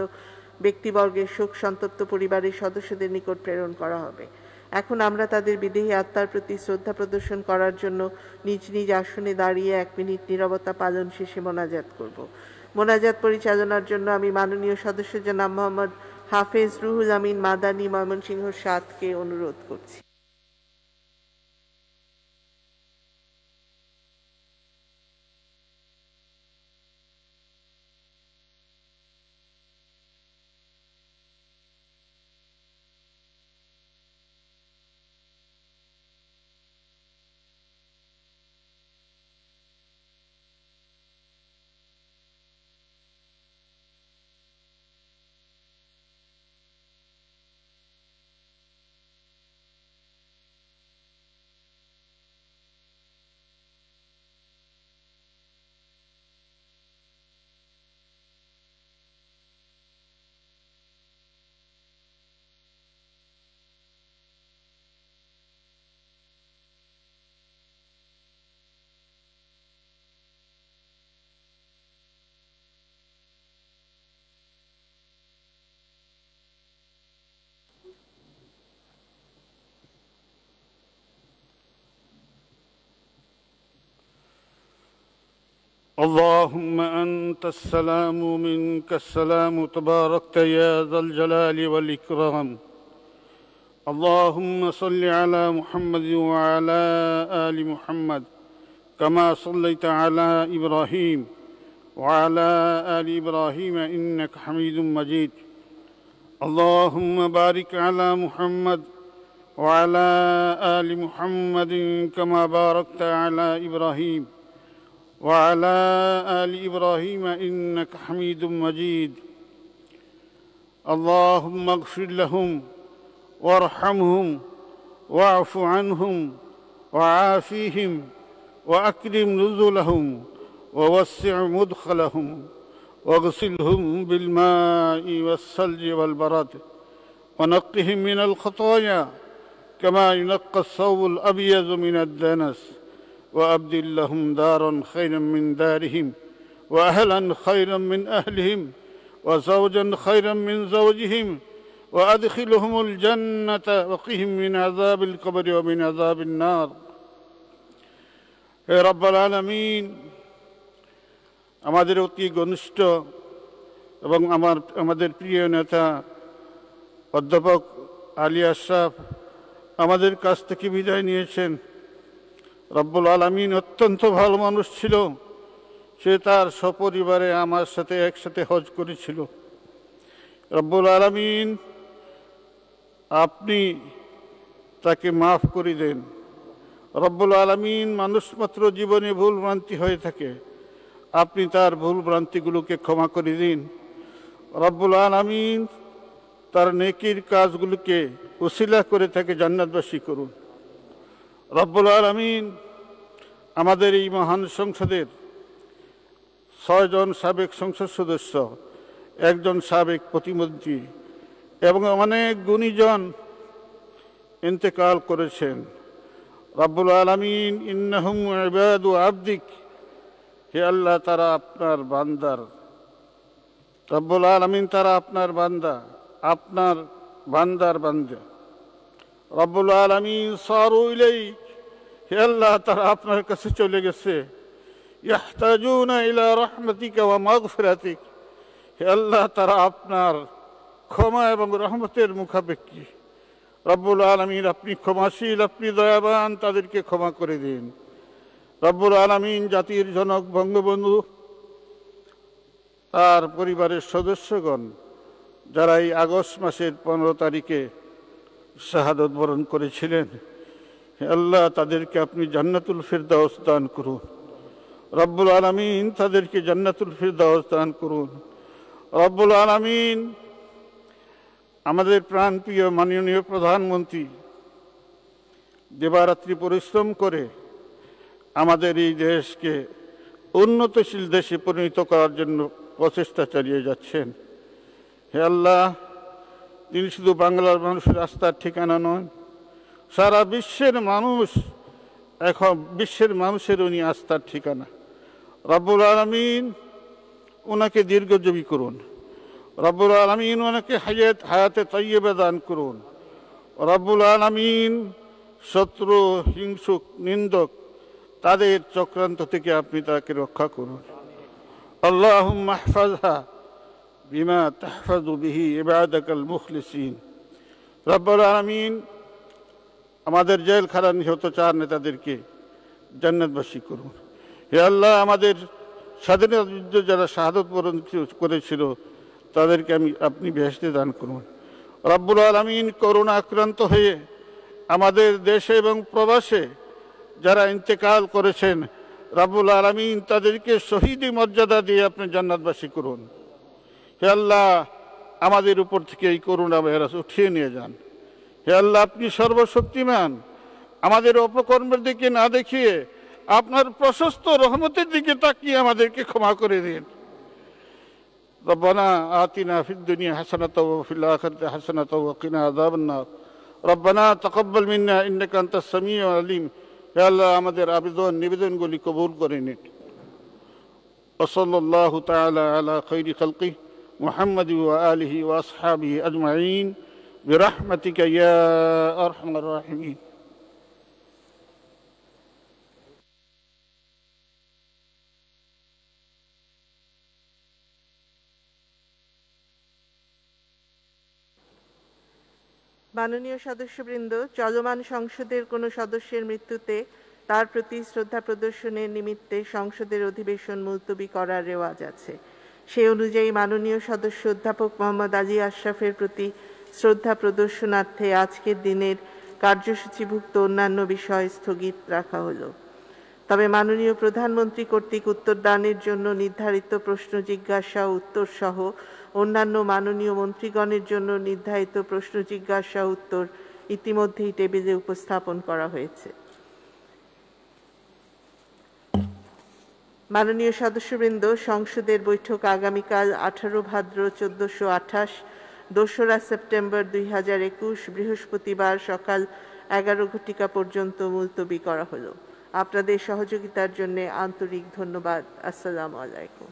S3: ব্যক্তিবর্গের শোক সন্তপ্ত পরিবারের সদস্যদের নিকট প্রেরণ করা হবে। এখন আমরা তাদের বিদেহী আত্মার প্রতি শ্রদ্ধা প্রদর্শন করার জন্য নিজ নিজ আসনে দাঁড়িয়ে 1 মিনিট নীরবতা পালন শেষে মোনাজাত করব। মোনাজাত পরিচালনার জন্য আমি মাননীয় সদস্য জনাব মোহাম্মদ হাফেজ রুহুল আমিন মাদানী, ময়মনসিংহ 7কে অনুরোধ করছি।
S1: اللهم أنت السلام منك السلام تباركت يا ذا الجلال والإكرام. اللهم صل على محمد وعلى آل محمد كما صليت على إبراهيم وعلى آل إبراهيم إنك حميد مجيد. اللهم بارك على محمد وعلى آل محمد كما باركت على إبراهيم وعلى آل إبراهيم إنك حميد مجيد. اللهم اغفر لهم وارحمهم واعف عنهم وعافيهم وأكرم نزلهم ووسع مدخلهم واغسلهم بالماء والثلج والبرد ونقهم من الخطايا كما ينقى الثوب الأبيض من الدنس وأبدل لهم دارا خيرا من دارهم وأهلا خيرا من أهلهم وزوجا خيرا من زوجهم وأدخلهم الجنة وقهم من عذاب القبر ومن عذاب النار. হে রব্বুল আলামিন, আমাদের অতি ঘনিষ্ঠ এবং আমাদের প্রিয় নেতা অধ্যাপক আলী আশরাফ আমাদের কাছ থেকে বিদায় নিয়েছেন। রব্বুল আলামিন অত্যন্ত ভালো মানুষ ছিল। সে তার সপরিবারে আমার সাথে একসাথে হজ করেছিল। রব্বুল আলামিন আপনি তাকে মাফ করে দেন। রব্বুল আলামিন মানুষ মাত্র জীবনে ভুল ভ্রান্তি হয়ে থাকে, আপনি তার ভুল ভ্রান্তিগুলোকে ক্ষমা করে দিন। রব্বুল আলামিন তার নেকির কাজগুলোকে উসিলা করে তাকে জান্নাতবাসী করুন। রব্বুল আলামিন আমাদের এই মহান সংসদের 6 জন সাবেক সংসদ সদস্য, 1 জন সাবেক প্রতিমন্ত্রী এবং অনেক গুণীজন ইন্তেকাল করেছেন। রব্বুল আলামিন ইন্নাহুম ইবাদু আবদিক, হে আল্লাহ তারা আপনার বান্দার। রব্বুল আলামিন তারা আপনার বান্দা, আপনার বান্দার বান্দা। রব্বুল আলামিন সারু ইলাইক, হে আল্লাহ তারা আপনার কাছে চলে গেছে। ইয়াহতাজুনা ইলা রাহমাতিকা ওয়া মাগফিরাতিক, হে আল্লাহ তারা আপনার ক্ষমা এবং রহমতের মুখাপেক্ষী। রব্বুল আলামিন আপনি ক্ষমাশীল, আপনি দয়াবান, তাদেরকে ক্ষমা করে দিন। রব্বুল আলামিন জাতির জনক বঙ্গবন্ধু, তার পরিবারের সদস্যগণ যারা এই আগস্ট মাসের 15 তারিখে শাহাদত বরণ করেছিলেন, হে আল্লাহ তাদেরকে আপনি জান্নাতুল ফিরদাউস দান করুন। রব্বুল আলামিন তাদেরকে জান্নাতুল ফিরদাউস দান করুন। রব্বুল আলামিন আমাদের প্রাণপ্রিয় মাননীয় প্রধানমন্ত্রী দিবারাত্রি পরিশ্রম করে আমাদের এই দেশকে উন্নতশীল দেশে পরিণত করার জন্য প্রচেষ্টা চালিয়ে যাচ্ছেন। হে আল্লাহ, তিনি শুধু বাংলার মানুষের আস্থার ঠিকানা নয়, সারা বিশ্বের মানুষ, এখন বিশ্বের মানুষের উনি আস্থার ঠিকানা। রব্বুল আলামিন ওনাকে দীর্ঘজীবী করুন। রব্বুল আলামিন ওনাকে হায়াতে তাইয়্যিবা দান করুন। রব্বুল আলামিন শত্রু, হিংসুক, নিন্দক তাদের চক্রান্ত থেকে আপনি তাকে রক্ষা করুন। আল্লাহুম্মা ইহফাযহা বিমা তাহফাযু বিহি ইবাদাকাল মুখলিসিন। রব্বুল আলামিন আমাদের জেলখানা নিহত 4 নেতাদেরকে জান্নাতবাসী করুন। হে আল্লাহ, আমাদের স্বাধীনতা যুদ্ধ যারা শাহাদত বরণ করেছিল তাদেরকে আপনি বেহেশতে দান করুন। রব্বুল আলামিন করোনা আক্রান্ত হয়ে আমাদের দেশে এবং প্রবাসে যারা ইন্তেকাল করেছেন, রব্বুল আলামিন তাদেরকে শহীদি মর্যাদা দিয়ে আপনি জান্নাতবাসী করুন। হে আল্লাহ, আমাদের উপর থেকে এই করোনা ভাইরাস উঠিয়ে নিয়ে যান। হে আল্লাহ, আপনি সর্বশক্তিমান, আমাদের অপকর্মের দিকে না দেখিয়ে আপনার প্রশস্ত রহমতের দিকে তাকিয়ে আমাদেরকে ক্ষমা করে দিন। রব্বানা আতিনা ফিদ দুনিয়া হাসানাতাও ওয়া ফিল আখিরাতি হাসানাতাও ওয়া কিনা আযাবান নার। রব্বানা তাকাব্বাল মিন্না ইন্নাকা আনতাস সামিউল আলিম। হে আল্লাহ, আমাদের আবেদন নিবেদনগুলি কবুল করে নিন। ওয়া সাল্লাল্লাহু তাআলা আলা খায়রি খালকি মুহাম্মাদ ওয়া আলিহি ওয়া আসহাবিহি আজমাইন বিরহমাতিকা ইয়া আরহামার রাহিমিন।
S3: মাননীয় সদস্যবৃন্দ, চলমান সংসদের কোনো সদস্যের মৃত্যুতে তার প্রতি শ্রদ্ধা প্রদর্শনের নিমিত্তে সংসদের অধিবেশন মুলতবি করার রেওয়াজ আছে। সেই অনুযায়ী মাননীয় সদস্য অধ্যাপক মোহাম্মদ আলী আশরাফের প্রতি শ্রদ্ধা প্রদর্শনার্থে আজকের দিনের কার্যসূচিভুক্ত অন্যান্য বিষয় স্থগিত রাখা হলো। তবে মাননীয় প্রধানমন্ত্রী কর্তৃক উত্তরদানের জন্য নির্ধারিত প্রশ্ন জিজ্ঞাসা ও উত্তর সহ অন্যান্য মাননীয় মন্ত্রীগণের জন্য নির্ধারিত প্রশ্ন জিজ্ঞাসা উত্তর ইতিমধ্যেই টেবিলে উপস্থাপন করা হয়েছে। মাননীয় সদস্যবৃন্দ, সংসদের বৈঠক আগামীকাল 18 ভাদ্র 1428, 2রা সেপ্টেম্বর 2021 বৃহস্পতিবার সকাল 11 ঘটিকা পর্যন্ত মুলতবি করা হলো। আপনাদের সহযোগিতার জন্য আন্তরিক ধন্যবাদ। আসসালামু আলাইকুম।